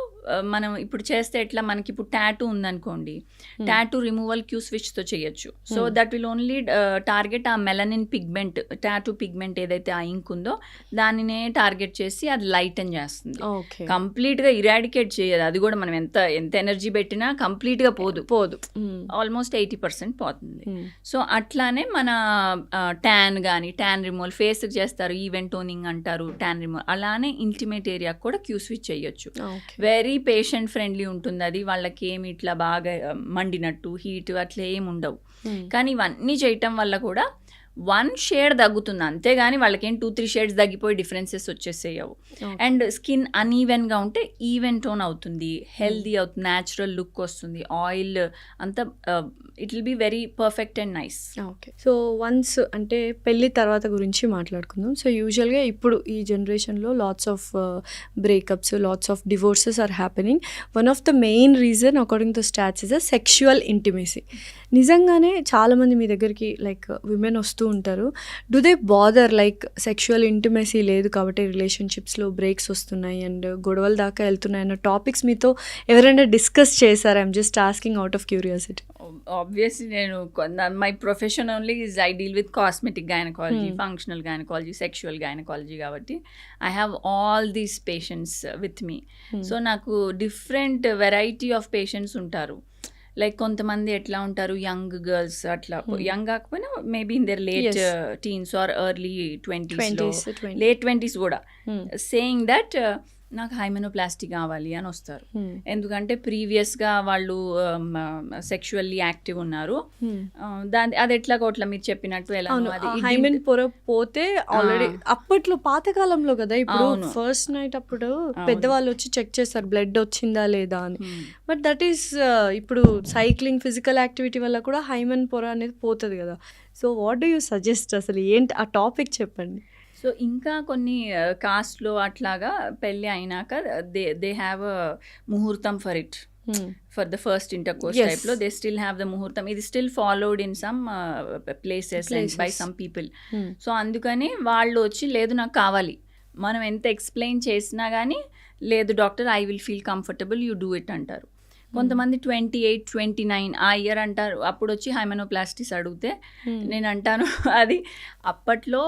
మనం ఇప్పుడు చేస్తే ఎట్లా, మనకి ఇప్పుడు టాటూ ఉందనుకోండి, టాటూ రిమూవల్ క్యూ స్విచ్తో చేయొచ్చు. So that will only target ఆ మెలనిన్ పిగ్మెంట్, టాటూ పిగ్మెంట్ ఏదైతే ఆ ఇంక్ ఉందో దానినే టార్గెట్ చేసి అది లైటన్ చేస్తుంది. కంప్లీట్గా ఇరాడికేట్ చేయదు, అది కూడా మనం ఎంత ఎనర్జీ పెట్టినా కంప్లీట్గా పోదు, ఆల్మోస్ట్ 80% పోతుంది. సో అట్లానే మన ట్యాన్ కానీ, ట్యాన్ రిమూవల్ ఫేస్కి చేస్తారు, ఈవెంట్ టోనింగ్ అంటారు, ట్యాన్ రిమూవల్, అలానే ఇంటిమేట్ ఏరియా కూడా క్యూ స్విచ్ చేయొచ్చు. వెరీ పేషెంట్ ఫ్రెండ్లీ ఉంటుంది అది, వాళ్ళకి ఏమి ఇట్లా బాగా మండినట్టు హీట్ అట్లా ఏమి ఉండవు. కానీ ఇవన్నీ చేయటం వల్ల కూడా 1 షేడ్ తగ్గుతుంది, అంతేగాని వాళ్ళకి ఏం 2-3 షేడ్స్ తగ్గిపోయి డిఫరెన్సెస్ వచ్చేసేయవు. అండ్ స్కిన్ అన్ఈవెన్గా ఉంటే ఈవెన్ టోన్ అవుతుంది, హెల్దీ అవుతుంది, న్యాచురల్ లుక్ వస్తుంది, ఆయిల్ అంతా it will be very perfect and nice. Okay. So once అంటే పెళ్ళి తర్వాత గురించి మాట్లాడుకుందాం. సో యూజువల్గా ఇప్పుడు ఈ జనరేషన్లో lots of breakups, lots of divorces are happening. One of the main reason according to stats is a sexual intimacy. నిజంగానే చాలామంది మీ దగ్గరికి లైక్ విమెన్ వస్తూ ఉంటారు, do they bother like sexual intimacy లేదు కాబట్టి రిలేషన్షిప్స్లో బ్రేక్స్ వస్తున్నాయి అండ్ గొడవల దాకా వెళ్తున్నాయి అన్న టాపిక్స్ మీతో ఎవరైనా డిస్కస్ చేశారా? I'm just asking out of curiosity. Obviously నేను my profession only is I deal with cosmetic gynaecology, functional gynaecology, sexual gynaecology, కాబట్టి I have all these patients with me. So నాకు డిఫరెంట్ వెరైటీ ఆఫ్ పేషెంట్స్ ఉంటారు. Like కొంతమంది ఎట్లా ఉంటారు, young girls, అట్లా young కాకపోయినా maybe in their late teens or early 20s, late 20s కూడా, saying that నాకు హైమెనోప్లాస్టీ కావాలి అని వస్తారు. ఎందుకంటే ప్రీవియస్గా వాళ్ళు సెక్షువల్లీ యాక్టివ్ ఉన్నారు, అది ఎట్లా కోట్ల మీరు చెప్పినట్టు ఎలా హైమెన్ పొర పోతే ఆల్రెడీ అప్పట్లో పాతకాలంలో కదా, ఇప్పుడు ఫస్ట్ నైట్ అప్పుడు పెద్దవాళ్ళు వచ్చి చెక్ చేస్తారు బ్లడ్ వచ్చిందా లేదా అని. బట్ దట్ ఈస్ ఇప్పుడు సైక్లింగ్, ఫిజికల్ యాక్టివిటీ వల్ల కూడా హైమెన్ పొర అనేది పోతుంది కదా. So what do you suggest, అసలు ఏంటి ఆ టాపిక్ చెప్పండి. సో ఇంకా కొన్ని కాస్ట్లో అట్లాగా పెళ్ళి అయినాక దే హ్యావ్ అ ముహూర్తం for it, for the first intercourse టైప్లో దే స్టిల్ హ్యావ్ ద ముహూర్తం. ఇది still followed in some places by some people. So అందుకని వాళ్ళు వచ్చి లేదు నాకు కావాలి, మనం ఎంత ఎక్స్ప్లెయిన్ చేసినా కానీ లేదు doctor I will feel comfortable, you do it అంటారు. కొంతమంది 28, 29 ఆ ఇయర్ అంటారు. అప్పుడు వచ్చి హైమెనోప్లాస్టిస్ అడిగితే నేను అంటాను అది అప్పట్లో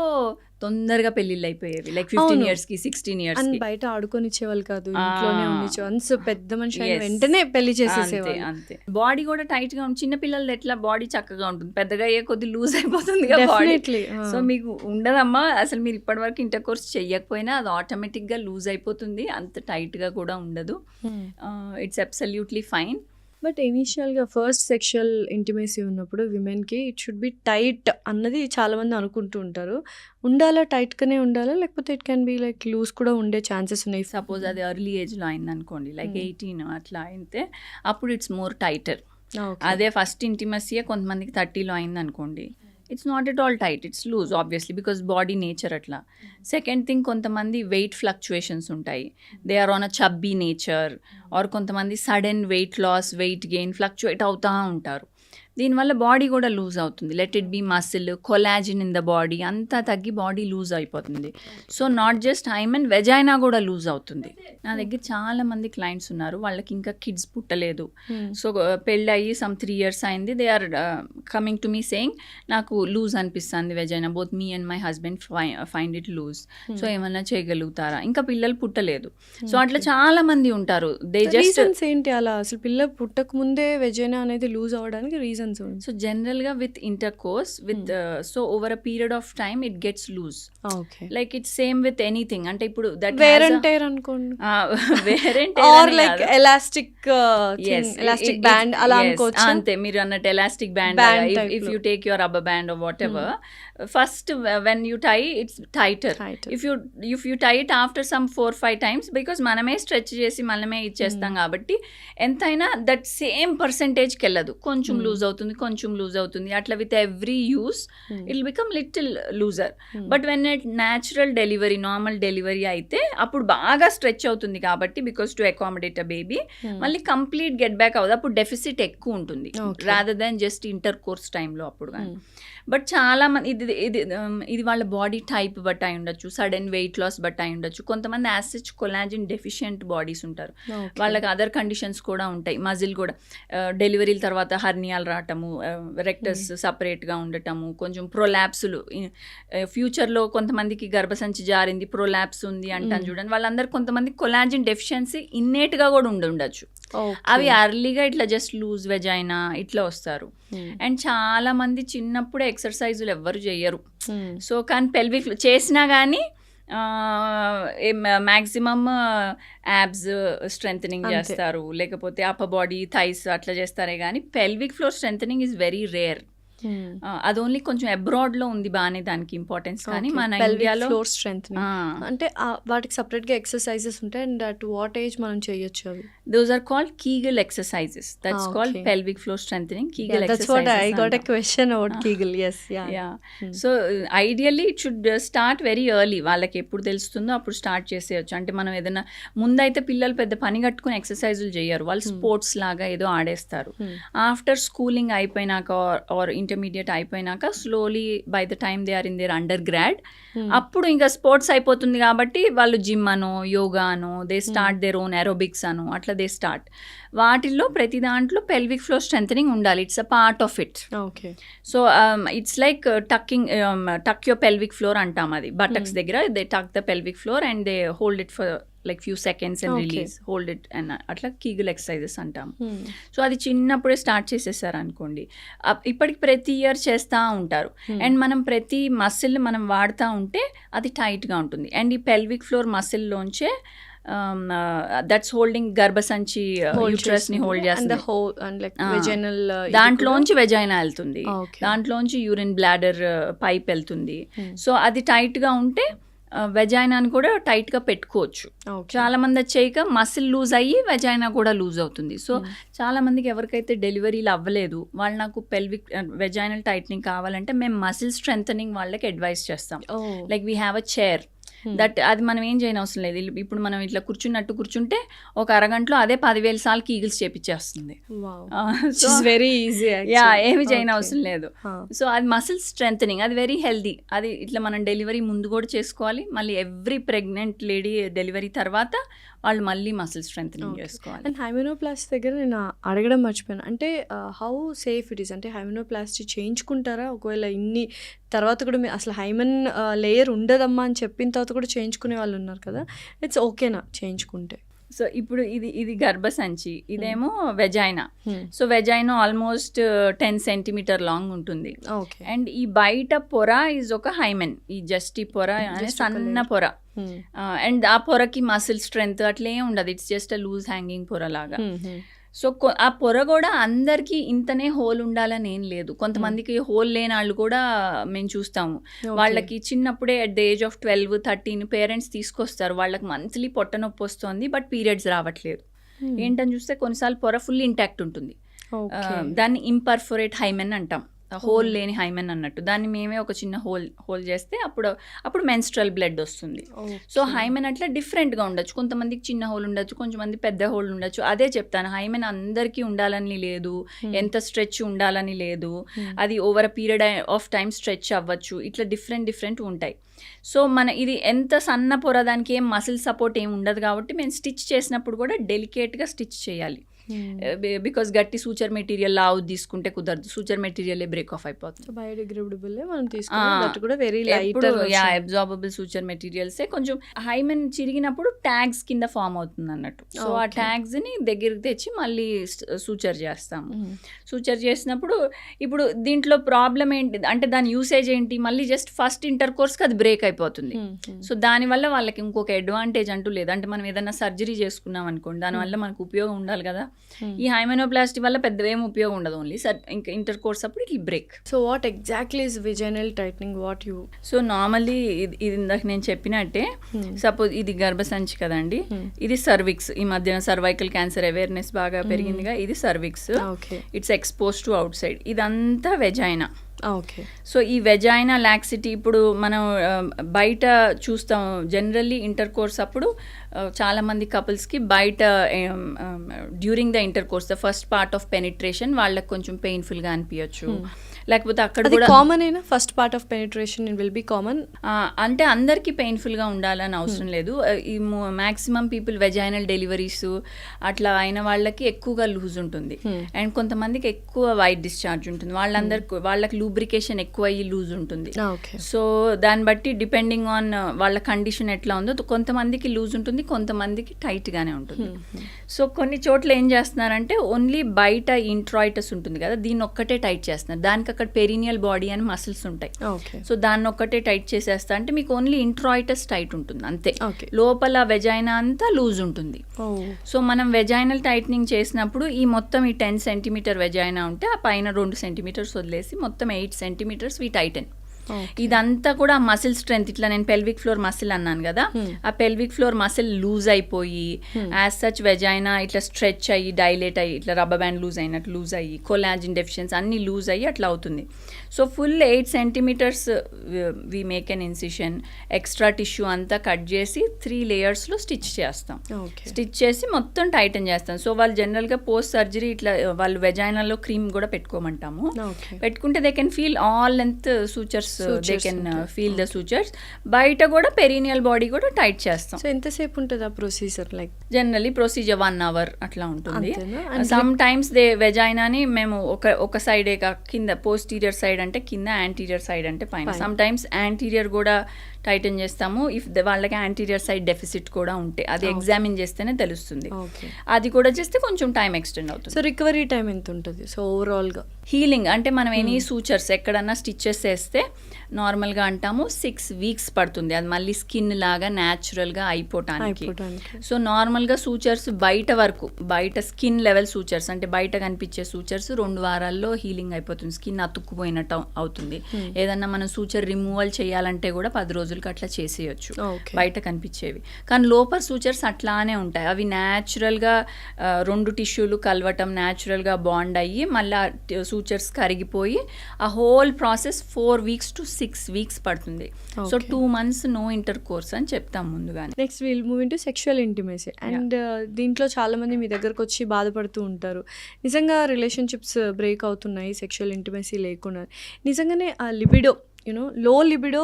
తొందరగా పెళ్ళిళ్ళు అయిపోయేవి, లైక్ 15 years కి 16 years కి. బయట ఆడుకొనిచ్చేవాళ్ళు కాదు, ఇంట్లోనే ఉండేవాళ్ళు, పెద్ద మనిషి వెంటనే పెళ్లి చేసేసేవాళ్ళు. అంతే. బాడీ కూడా టైట్ గా ఉంటుంది, చిన్న పిల్లలు ఎట్లా బాడీ చక్కగా ఉంటుంది, పెద్దగా అయ్యే కొద్ది లూజ్ అయిపోతుంది బాడీ. సో మీకు ఉండదమ్మా, అసలు మీరు ఇప్పటి వరకు ఇంటర్ కోర్స్ చెయ్యకపోయినా అది ఆటోమేటిక్ గా లూజ్ అయిపోతుంది, అంత టైట్ గా కూడా ఉండదు. It's absolutely fine. బట్ ఇనీషియల్గా ఫస్ట్ సెక్షువల్ ఇంటిమేసీ ఉన్నప్పుడు విమెన్కి ఇట్ షుడ్ బి టైట్ అన్నది చాలామంది అనుకుంటూ ఉంటారు. ఉండాలా, టైట్గానే ఉండాలా, లేకపోతే it can be like loose కూడా ఉండే ఛాన్సెస్ ఉన్నాయి? సపోజ్ అది ఎర్లీ ఏజ్లో అయింది అనుకోండి, లైక్ 18 అట్లా అయితే అప్పుడు ఇట్స్ మోర్ టైటర్. అదే ఫస్ట్ ఇంటిమసీయే కొంతమందికి 30లో అయింది అనుకోండి, it's not at all tight, it's loose obviously because body nature అట్లా. సెకండ్ థింగ్, కొంతమంది వెయిట్ ఫ్లక్చుయేషన్స్ ఉంటాయి, they are on a chubby nature, or కొంతమంది sudden weight loss, weight gain fluctuate అవుతూ ఉంటారు. దీనివల్ల బాడీ కూడా లూజ్ అవుతుంది. Let it be muscle, collagen in the body అంతా తగ్గి బాడీ లూజ్ అయిపోతుంది. So not just hymen, vagina కూడా లూజ్ అవుతుంది. నా దగ్గర చాలా మంది క్లయింట్స్ ఉన్నారు, వాళ్ళకి ఇంకా కిడ్స్ పుట్టలేదు. సో పెళ్ళి అయ్యి సమ్ 3 years అయింది, they are coming to me saying నాకు లూజ్ అనిపిస్తుంది vagina, both me and my husband find it loose. So ఏమన్నా చేయగలుగుతారా, ఇంకా పిల్లలు పుట్టలేదు. సో అట్లా చాలా మంది ఉంటారు. దే జస్ట్ ఏంటి అలా, అసలు పిల్లలు పుట్టక ముందే వెజైనా అనేది లూజ్ అవ్వడానికి రీజన్ రీజన్స్? సో జనరల్గా with intercourse with so over a period of time it gets loose. Okay. Like it's same with anything. అంటే ఇప్పుడు దట్ వేర్ అండ్ టైర్ అనుకోండి, weren't or like elastic elastic band అలా అనుకోవచ్చు. అంతే, మీరు అన్నట్టు elastic band. If you take your rubber band or whatever, first when you tie it's tighter. If you tie it after some 4-5 times, because మనమే stretch చేసి మనమే ఇచ్చేస్తాం కాబట్టి ఎంతైనా దట్ సేమ్ పర్సెంటేజ్కి వెళ్ళదు. కొంచెం లూజ్ అవుతుంది, కొంచెం లూజ్ అవుతుంది, అట్లా with every use it become little loser. But when it natural delivery, normal delivery అయితే అప్పుడు బాగా స్ట్రెచ్ అవుతుంది కాబట్టి, because to accommodate a baby, మళ్ళీ కంప్లీట్ గెట్ బ్యాక్ అవ్వదు. అప్పుడు డెఫిసిట్ ఎక్కువ ఉంటుంది rather than just inter course టైంలో అప్పుడు కానీ. బట్ చాలా మంది ఇది వాళ్ళ బాడీ టైప్ బట్టి అయి ఉండొచ్చు, సడన్ వెయిట్ లాస్ బట్టి అయి ఉండొచ్చు. కొంతమంది యాసిడ్ కొలాజిన్ డెఫిషియెంట్ బాడీస్ ఉంటారు, వాళ్ళకి అదర్ కండిషన్స్ కూడా ఉంటాయి. మజిల్ కూడా డెలివరీల తర్వాత హర్నియాలు రావటము, రెక్టస్ సపరేట్గా ఉండటము, కొంచెం ప్రొలాప్సులు. ఫ్యూచర్లో కొంతమందికి గర్భసంచి జారింది, ప్రొలాప్స్ ఉంది అంటాను చూడండి, వాళ్ళందరూ కొంతమంది కొలాజిన్ డెఫిషియన్సీ ఇన్నేట్గా కూడా ఉండొచ్చు. అవి అర్లీగా ఇట్లా జస్ట్ లూజ్ వెజైనా ఇట్లా వస్తారు. అండ్ చాలా మంది చిన్నప్పుడే ఎక్సర్సైజులు ఎవ్వరు చెయ్యరు. సో కానీ పెల్విక్ చేసినా కానీ మ్యాక్సిమమ్ యాబ్స్ స్ట్రెంథనింగ్ చేస్తారు, లేకపోతే అప్పర్ బాడీ థైస్ అట్లా చేస్తారే కానీ pelvic floor strengthening is very rare. అది ఓన్లీ కొంచెం అబ్రాడ్లో ఉంది బాగానే దానికి ఇంపార్టెన్స్, కానీ మన ఇండియాలో ఫ్లోర్ స్ట్రెంత్ అంటే వాటికి సపరేట్గా ఎక్సర్సైజెస్ ఉంటాయి. అండ్ అట్ వాట్ ఏజ్ మనం చేయొచ్చు అవి? Those are called Kegel exercises. That's called pelvic floor strengthening. Kegel exercises. I got a question about Kegel. Yes, yeah. So ideally it should start very early. వాళ్ళకి ఎప్పుడు తెలుస్తుందో అప్పుడు start చేసేయచ్చు. అంటే మనం ఏదైనా ముందైతే పిల్లలు పెద్ద పని కట్టుకుని ఎక్సర్సైజులు చేయరు, వాళ్ళు స్పోర్ట్స్ లాగా ఏదో ఆడేస్తారు. ఆఫ్టర్ స్కూలింగ్ అయిపోయినాక ఆర్ ఇంటర్మీడియట్ అయిపోయినాక slowly by the time they are in their undergrad, అప్పుడు ఇంకా స్పోర్ట్స్ అయిపోతుంది కాబట్టి వాళ్ళు జిమ్ అనో యోగా అనో they start their own aerobics అనో అట్లా దే స్టార్ట్. వాటిల్లో ప్రతి దాంట్లో పెల్విక్ ఫ్లోర్ స్ట్రెంథనింగ్ ఉండాలి. It's a part of it. Okay. So it's like టక్ యువర్ పెల్విక్ ఫ్లోర్ అంటాం. అది బటక్స్ దగ్గర దే టక్ the pelvic floor and they hold it for like few seconds and release, hold it and అట్లా Kegel exercises అంటాం. So అది చిన్నప్పుడే start చేసేసారు అనుకోండి, ఇప్పటికి ప్రతి ఇయర్ చేస్తూ ఉంటారు. అండ్ మనం ప్రతి మసిల్ మనం వాడుతూ ఉంటే అది టైట్గా ఉంటుంది. అండ్ ఈ పెల్విక్ ఫ్లోర్ మసిల్లోంచే దట్స్ హోల్డింగ్ గర్భసంచి యూట్రస్ ని హోల్డ్ చేస్తుంది. దాంట్లోంచి వెజైనా వెళ్తుంది, దాంట్లోంచి యూరిన్ బ్లాడర్ పైప్ వెళ్తుంది. సో అది టైట్గా ఉంటే వెజైనాని కూడా టైట్గా పెట్టుకోవచ్చు. చాలా మంది చేయక మసిల్ లూజ్ అయ్యి వెజైనా కూడా లూజ్ అవుతుంది. సో చాలా మందికి ఎవరికైతే డెలివరీలు అవ్వలేదు వాళ్ళు నాకు పెల్విక్ వెజైనల్ టైట్నింగ్ కావాలంటే మేము మసిల్ స్ట్రెంథనింగ్ వాళ్ళకి అడ్వైస్ చేస్తాం. Like we have a chair that అది మనం ఏం చేయని అవసరం లేదు. ఇప్పుడు మనం ఇట్లా కూర్చున్నట్టు కూర్చుంటే ఒక అరగంటలో అదే 10,000 సార్లు కీగిల్స్ చేపించేస్తుంది. Very easy. ఏమి చేయని అవసరం లేదు. సో అది మసిల్ స్ట్రెంథనింగ్, అది వెరీ హెల్దీ. అది ఇట్లా మనం డెలివరీ ముందు కూడా చేసుకోవాలి, మళ్ళీ ఎవ్రీ ప్రెగ్నెంట్ లేడీ డెలివరీ తర్వాత వాళ్ళు మళ్ళీ మసిల్ స్ట్రెంథనింగ్ చేసుకోవాలి. అండ్ హైమెనోప్లాస్టీ దగ్గర నేను అడగడం మర్చిపోయాను, అంటే హౌ సేఫ్ ఇట్ ఈస్? అంటే హైమెనోప్లాస్టీ చేయించుకుంటారా? ఒకవేళ ఇన్ని తర్వాత కూడా అసలు హైమెన్ లేయర్ ఉండదమ్మా అని చెప్పిన తర్వాత కూడా చేయించుకునే వాళ్ళు ఉన్నారు కదా, ఇట్స్ ఓకేనా చేయించుకుంటే? సో ఇప్పుడు ఇది గర్భసంచి, ఇదేమో vagina. So vagina almost 10 centimeter long ఉంటుంది. అండ్ ఈ బయట పొర ఈజ్ ఒక హైమెన్. ఈ జస్ట్ ఈ పొర సన్న పొర. అండ్ ఆ పొరకి మసిల్ స్ట్రెంగ్త్ అట్లే ఉండదు, it's just a loose hanging పొర లాగా. సో ఆ పొర కూడా అందరికీ ఇంతనే హోల్ ఉండాలని ఏం లేదు. కొంతమందికి హోల్ లేని వాళ్ళు కూడా మేము చూస్తాము. వాళ్ళకి చిన్నప్పుడే at the age of 12-13 parents తీసుకొస్తారు, వాళ్ళకి మంత్లీ పొట్ట నొప్పి వస్తుంది బట్ పీరియడ్స్ రావట్లేదు. ఏంటని చూస్తే కొన్నిసార్లు పొర ఫుల్ ఇంటాక్ట్ ఉంటుంది. దాన్ని ఇంపర్ఫొరేట్ హైమెన్ అంటాం, హోల్ లేని హైమెన్ అన్నట్టు. దాన్ని మేమే ఒక చిన్న హోల్ చేస్తే అప్పుడు మెన్స్ట్రల్ బ్లడ్ వస్తుంది. సో హైమెన్ అట్లా డిఫరెంట్గా ఉండొచ్చు, కొంతమందికి చిన్న హోల్ ఉండొచ్చు, కొంతమంది పెద్ద హోల్ ఉండొచ్చు. అదే చెప్తాను, హైమెన్ అందరికీ ఉండాలని లేదు, ఎంత స్ట్రెచ్ ఉండాలని లేదు, అది over a period of time stretch అవ్వచ్చు, ఇట్లా డిఫరెంట్ ఉంటాయి. సో ఇది ఎంత సన్న పొర, దానికి ఏం మసిల్ సపోర్ట్ ఏం ఉండదు కాబట్టి మేము స్టిచ్ చేసినప్పుడు కూడా డెలికేట్గా స్టిచ్ చేయాలి. బికాస్ గట్టి సూచర్ మెటీరియల్ లావు తీసుకుంటే కుదరదు, సూచర్ మెటీరియలే బ్రేక్ ఆఫ్ అయిపోతుంది. బయోడిగ్రేడబుల్ మనం తీసుకున్నాం కూడా వెరీ లైట్ అబ్జార్బబుల్ సూచర్ మెటీరియల్సే కొంచెం హైమెన్ చిరిగినప్పుడు ట్యాగ్స్ కింద ఫామ్ అవుతుంది అన్నట్టు. సో ఆ ట్యాగ్స్ ని దగ్గరికి తెచ్చి మళ్ళీ సూచర్ చేస్తాము. సూచర్ చేసినప్పుడు ఇప్పుడు దీంట్లో ప్రాబ్లం ఏంటి అంటే దాని యూసేజ్ ఏంటి, మళ్ళీ జస్ట్ ఫస్ట్ ఇంటర్ కోర్స్కి అది బ్రేక్ అయిపోతుంది. సో దానివల్ల వాళ్ళకి ఇంకొక అడ్వాంటేజ్ అంటూ లేదు. అంటే మనం ఏదైనా సర్జరీ చేసుకున్నాం అనుకోండి, దానివల్ల మనకు ఉపయోగం ఉండాలి కదా. ఈ హైమెనోప్లాస్టీ వల్ల పెద్ద ఏం ఉపయోగం ఉండదు, ఓన్లీ ఇంకా ఇంటర్ కోర్స్ అప్పుడు it break. So what exactly is vaginal tightening, what you? So normally ఇది ఇందాక నేను చెప్పినట్టే, సపోజ్ ఇది గర్భసంచి కదండి, ఇది సర్విక్స్. ఈ మధ్యన సర్వైకల్ క్యాన్సర్ అవేర్నెస్ బాగా పెరిగిందిగా, ఇది cervix. It's expose to out side. ఇదంతా వెజైనా. ఓకే. సో ఈ వెజైనా లాక్సిటీ ఇప్పుడు మనం బయట చూస్తాం జనరల్లీ ఇంటర్ కోర్స్ అప్పుడు చాలామంది కపుల్స్కి బయట during the inter course the first part of penetration వాళ్ళకి కొంచెం పెయిన్ఫుల్గా అనిపించచ్చు, లేకపోతే అక్కడ కూడా కామన్ అయినా first part of penetration will be common. అంటే అందరికీ పెయిన్ఫుల్గా ఉండాలని అవసరం లేదు. ఈ మ్యాక్సిమం పీపుల్ వెజైనల్ డెలివరీస్ అట్లా అయిన వాళ్ళకి ఎక్కువగా లూజ్ ఉంటుంది, అండ్ కొంతమందికి ఎక్కువ వైట్ డిశ్చార్జ్ ఉంటుంది. వాళ్ళకి లూబ్రికేషన్ ఎక్కువ అయ్యి లూజ్ ఉంటుంది. సో దాన్ని బట్టి డిపెండింగ్ ఆన్ వాళ్ళ కండిషన్ ఎట్లా ఉందో కొంతమందికి లూజ్ ఉంటుంది, కొంతమందికి టైట్గానే ఉంటుంది. సో కొన్ని చోట్ల ఏం చేస్తున్నారంటే ఓన్లీ బయట ఇంట్రాయిటస్ ఉంటుంది కదా, దీన్ని ఒక్కటే టైట్ చేస్తున్నారు. దానికి అక్కడ పెరినియల్ బాడీ అని మసిల్స్ ఉంటాయి. సో దాన్ని ఒక్కటే టైట్ చేసేస్తా అంటే మీకు ఓన్లీ ఇంట్రాయిటస్ టైట్ ఉంటుంది అంతే, లోపల వెజైనా అంతా లూజ్ ఉంటుంది. సో మనం వెజైనల్ టైట్నింగ్ చేసినప్పుడు ఈ మొత్తం ఈ 10 సెంటీమీటర్ వెజైనా ఉంటే ఆ పైన 2 సెంటీమీటర్స్ వదిలేసి మొత్తం 8 సెంటీమీటర్స్ వి టైటన్. ఇదంతా కూడా మసిల్ స్ట్రెంత్. ఇట్లా నేను పెల్విక్ ఫ్లోర్ మసిల్ అన్నాను కదా, ఆ పెల్విక్ ఫ్లోర్ మసిల్ లూజ్ అయిపోయి యాజ్ సచ్ వెజైనా ఇట్లా స్ట్రెచ్ అయ్యి డైలేట్ అయ్యి ఇట్లా రబ్బర్ బ్యాండ్ లూజ్ అయినట్టు లూజ్ అయ్యి కొలాజిన్ డెఫిషియన్సీ అన్ని లూజ్ అయ్యి అట్లా అవుతుంది. So full 8 centimetres we make an incision. Extra tissue అంతా కట్ చేసి 3 లేయర్స్లో స్టిచ్ చేస్తాం. స్టిచ్ చేసి మొత్తం టైటన్ చేస్తాం. సో వాళ్ళు జనరల్గా పోస్ట్ సర్జరీ ఇట్లా వాళ్ళు వెజైనాలో క్రీమ్ కూడా పెట్టుకోమంటాము. పెట్టుకుంటే they can feel all length sutures, they can feel the sutures. బయట కూడా పెరీనియల్ బాడీ కూడా టైట్ చేస్తాం. సో ఎంతసేపు ఉంటుంది ఆ procedure? Like generally procedure 1 hour అట్లా ఉంటుంది. సమ్ టైమ్స్ దే వెజైనాని మేము ఒక సైడే కింద పోస్టీరియర్ సైడ్ అంటే కింద, యాంటీరియర్ సైడ్ అంటే పైన. సమ్ టైమ్స్ యాంటీరియర్ కూడా టైటన్ చేస్తాము ఇఫ్ వాళ్ళకి యాంటీరియర్ సైడ్ డెఫిసిట్ కూడా ఉంటే, అది ఎగ్జామిన్ చేస్తేనే తెలుస్తుంది. అది కూడా చేస్తే కొంచెం టైం ఎక్స్టెండ్ అవుతుంది. సో రికవరీ టైం ఎంత ఉంటుంది? సో ఓవరాల్గా హీలింగ్ అంటే మనం ఎనీ సూచర్స్ ఎక్కడన్నా స్టిచెస్ వేస్తే నార్మల్గా అంటాము 6 weeks పడుతుంది అది మళ్ళీ స్కిన్ లాగా న్యాచురల్గా అయిపోవటానికి. సో నార్మల్గా సూచర్స్ బయట వరకు, బయట స్కిన్ లెవెల్ సూచర్స్ అంటే బయట కనిపించే సూచర్స్ 2 వారాల్లో హీలింగ్ అయిపోతుంది, స్కిన్ అతుక్కుపోయినట్టు అవుతుంది. ఏదన్నా మనం సూచర్ రిమూవల్ చేయాలంటే కూడా 10 రోజులకి అట్లా చేసేయచ్చు బయట కనిపించేవి. కానీ లోపల సూచర్స్ అట్లానే ఉంటాయి, అవి న్యాచురల్గా 2 టిష్యూలు కలవటం న్యాచురల్గా బాండ్ అయ్యి మళ్ళీ సూచర్స్ కరిగిపోయి ఆ whole process 4 weeks to 6 weeks పడుతుంది. So 2 months no intercourse అని చెప్తాం ముందుగానే. Next will move into sexual intimacy. And దీంట్లో చాలామంది మీ దగ్గరకు వచ్చి బాధపడుతూ ఉంటారు, నిజంగా రిలేషన్షిప్స్ బ్రేక్ అవుతున్నాయి సెక్షువల్ ఇంటిమసీ లేకుండా. నిజంగానే ఆ లిబిడో లో లిబిడో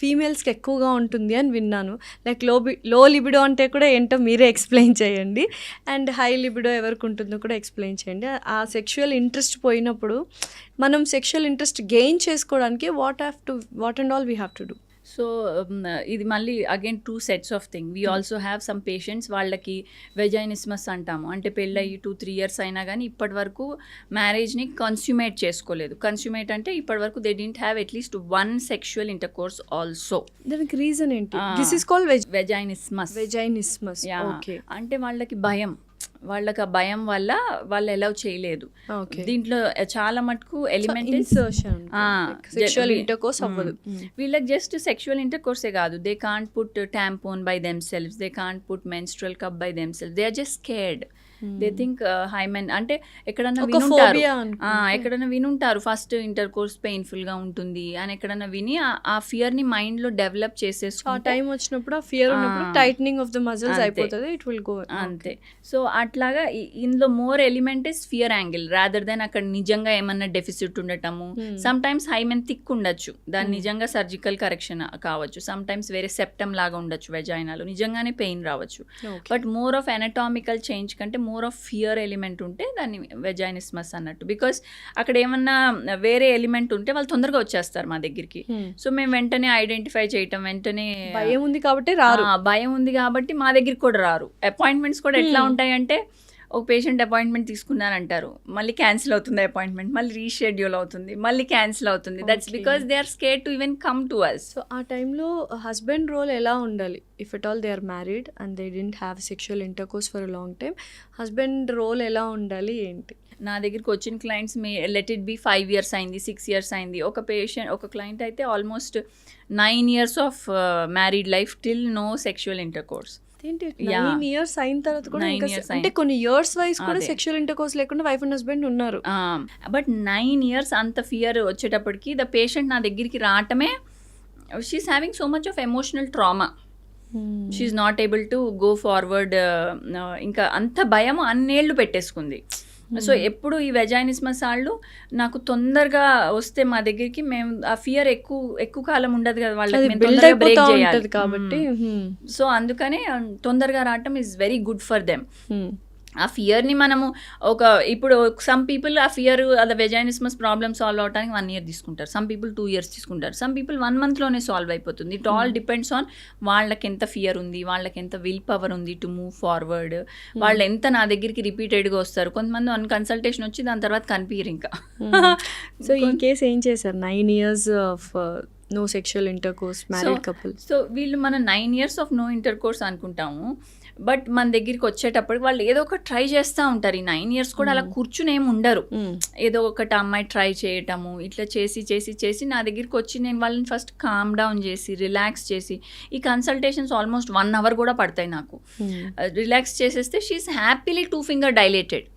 ఫీమేల్స్కి ఎక్కువగా ఉంటుంది అని విన్నాను. లైక్ లో లిబిడో అంటే కూడా ఏంటో మీరే ఎక్స్ప్లెయిన్ చేయండి, అండ్ హై లిబిడో ఎవరికి ఉంటుందో కూడా ఎక్స్ప్లెయిన్ చేయండి. ఆ సెక్షువల్ ఇంట్రెస్ట్ పోయినప్పుడు మనం సెక్షువల్ ఇంట్రెస్ట్ గెయిన్ చేసుకోవడానికి what and all we have to do? So ఇది మళ్ళీ again 2 sets of thing. We also have some patients వాళ్ళకి వెజైనిస్మస్ అంటాము, అంటే పెళ్ళయి 2-3 years అయినా కానీ ఇప్పటి వరకు మ్యారేజ్ని కన్స్యూమేట్ చేసుకోలేదు. కన్స్యూమేట్ అంటే ఇప్పటి వరకు they didn't have at least 1 sexual intercourse also. దానికి రీజన్ ఏంటి? This is called vaginismus. అంటే వాళ్ళకి భయం, వాళ్ళకి ఆ భయం వల్ల వాళ్ళు అలౌ చేయలేదు. దీంట్లో చాలా మటుకు ఎలిమెంట్ సెక్షువల్ ఇంటర్కోర్స్ అవ్వదు వీళ్ళకి. జస్ట్ సెక్షువల్ ఇంటర్కోర్సే కాదు, they can't put tampon by themselves, they can't put menstrual cup by themselves, they are just scared. They think hymen అంటే ఎక్కడన్నా వినుంటారు ఫస్ట్ ఇంటర్ కోర్స్ పెయిన్ఫుల్గా ఉంటుంది అని ఎక్కడన్నా విని ఆ ఫియర్ని మైండ్లో డెవలప్ చేసేసుకుంటే టైం వచ్చినప్పుడు ఆ ఫియర్ ఉన్నప్పుడు టైట్నింగ్ ఆఫ్ ద మజిల్స్ అయిపోతుంది, ఇట్ విల్ గో అంతే. సో అట్లాగా ఇందులో more element is fear angle rather than అక్కడ నిజంగా ఏమన్నా డెఫిసిట్ ఉండటము. సమ్ టైమ్స్ హైమెన్ థిక్ ఉండొచ్చు, దాని నిజంగా సర్జికల్ కరెక్షన్ కావచ్చు. సమ్ టైమ్స్ వేరే సెప్టమ్ లాగా ఉండొచ్చు వెజైనాలో, నిజంగానే పెయిన్ రావచ్చు. But more of anatomical change కంటే more more of fear element ఉంటే దాన్ని వెజైనిస్మస్ అన్నట్టు. బికాస్ అక్కడ ఏమన్నా వేరే ఎలిమెంట్ ఉంటే వాళ్ళు తొందరగా వచ్చేస్తారు మా దగ్గరికి. సో మేము వెంటనే ఐడెంటిఫై చేయటం, వెంటనే భయం ఉంది కాబట్టి రారు. భయం ఉంది కాబట్టి మా దగ్గరికి కూడా రారు. అపాయింట్మెంట్స్ కూడా ఎట్లా ఉంటాయంటే, ఒక పేషెంట్ అపాయింట్మెంట్ తీసుకున్నారంటారు, మళ్ళీ క్యాన్సిల్ అవుతుంది అపాయింట్మెంట్, మళ్ళీ రీషెడ్యూల్ అవుతుంది, మళ్ళీ క్యాన్సిల్ అవుతుంది. That's because they are scared to even come to us. So ఆ టైంలో హస్బెండ్ రోల్ ఎలా ఉండాలి? If at all they are married and they didn't have sexual intercourse for a long time, husband role ఎలా ఉండాలి ఏంటి? నా దగ్గరికి వచ్చిన clients let it be 5 years అయింది, 6 years అయింది. ఒక క్లయింట్ అయితే almost 9 years of married life till no sexual intercourse. 9 years అయిన తర్వాత కూడా అంటే కొన్ని ఇయర్స్ వైజ్ కూడా సెక్షువల్ ఇంటర్కోర్స్ లేకుండా వైఫ్ అండ్ హస్బెండ్ ఉన్నారు. బట్ 9 years అంత ఫియర్ వచ్చేటప్పటికి ద పేషెంట్ నా దగ్గరికి రావటమే, she is having so much of emotional trauma, she is not able to go forward. ఇంకా అంత భయం అన్నేళ్ళు పెట్టేసుకుంది. సో ఎప్పుడు ఈ వెజైనిస్మస్ వాళ్ళు నాకు తొందరగా వస్తే మా దగ్గరికి, మేము ఆ ఫియర్ ఎక్కువ కాలం ఉండదు కదా వాళ్ళకి, మేము తొందరగా బ్రేక్ చేయాలి కాబట్టి. సో అందుకనే తొందరగా రావటం is very good for them. ఆ ఫియర్ని మనము ఇప్పుడు సమ్ పీపుల్ ఆ ఫియర్ అదే వెజైనిస్మస్ ప్రాబ్లమ్ సాల్వ్ అవడానికి 1 year తీసుకుంటారు, సమ్ పీపుల్ 2 years తీసుకుంటారు, సమ్ పీపుల్ 1 monthలోనే సాల్వ్ అయిపోతుంది. ఇట్ ఆల్ డిపెండ్స్ ఆన్ వాళ్ళకి ఎంత ఫియర్ ఉంది, వాళ్ళకి ఎంత విల్ పవర్ ఉంది టు మూవ్ ఫార్వర్డ్, వాళ్ళు ఎంత నా దగ్గరికి రిపీటెడ్గా వస్తారు. కొంతమంది 1 consultation వచ్చి దాని తర్వాత కనిపించరు ఇంకా. సో ఈ కేసు ఏం చేశారు? 9 years of no sexual intercourse, married couple. So వీళ్ళు మనం 9 years ఆఫ్ నో ఇంటర్కోర్స్ అనుకుంటాము, బట్ మన దగ్గరికి వచ్చేటప్పటికి వాళ్ళు ఏదో ఒక ట్రై చేస్తూ ఉంటారు. ఈ 9 years కూడా అలా కూర్చుని ఏమి ఉండరు, ఏదో ఒకటి అమ్మాయి ట్రై చేయటము, ఇట్లా చేసి నా దగ్గరికి వచ్చి నేను వాళ్ళని ఫస్ట్ కామ్ డౌన్ చేసి రిలాక్స్ చేసి, ఈ కన్సల్టేషన్స్ ఆల్మోస్ట్ 1 hour కూడా పడతాయి నాకు. రిలాక్స్ చేసేస్తే షీఈస్ హ్యాపీలీ 2 finger డైలేటెడ్.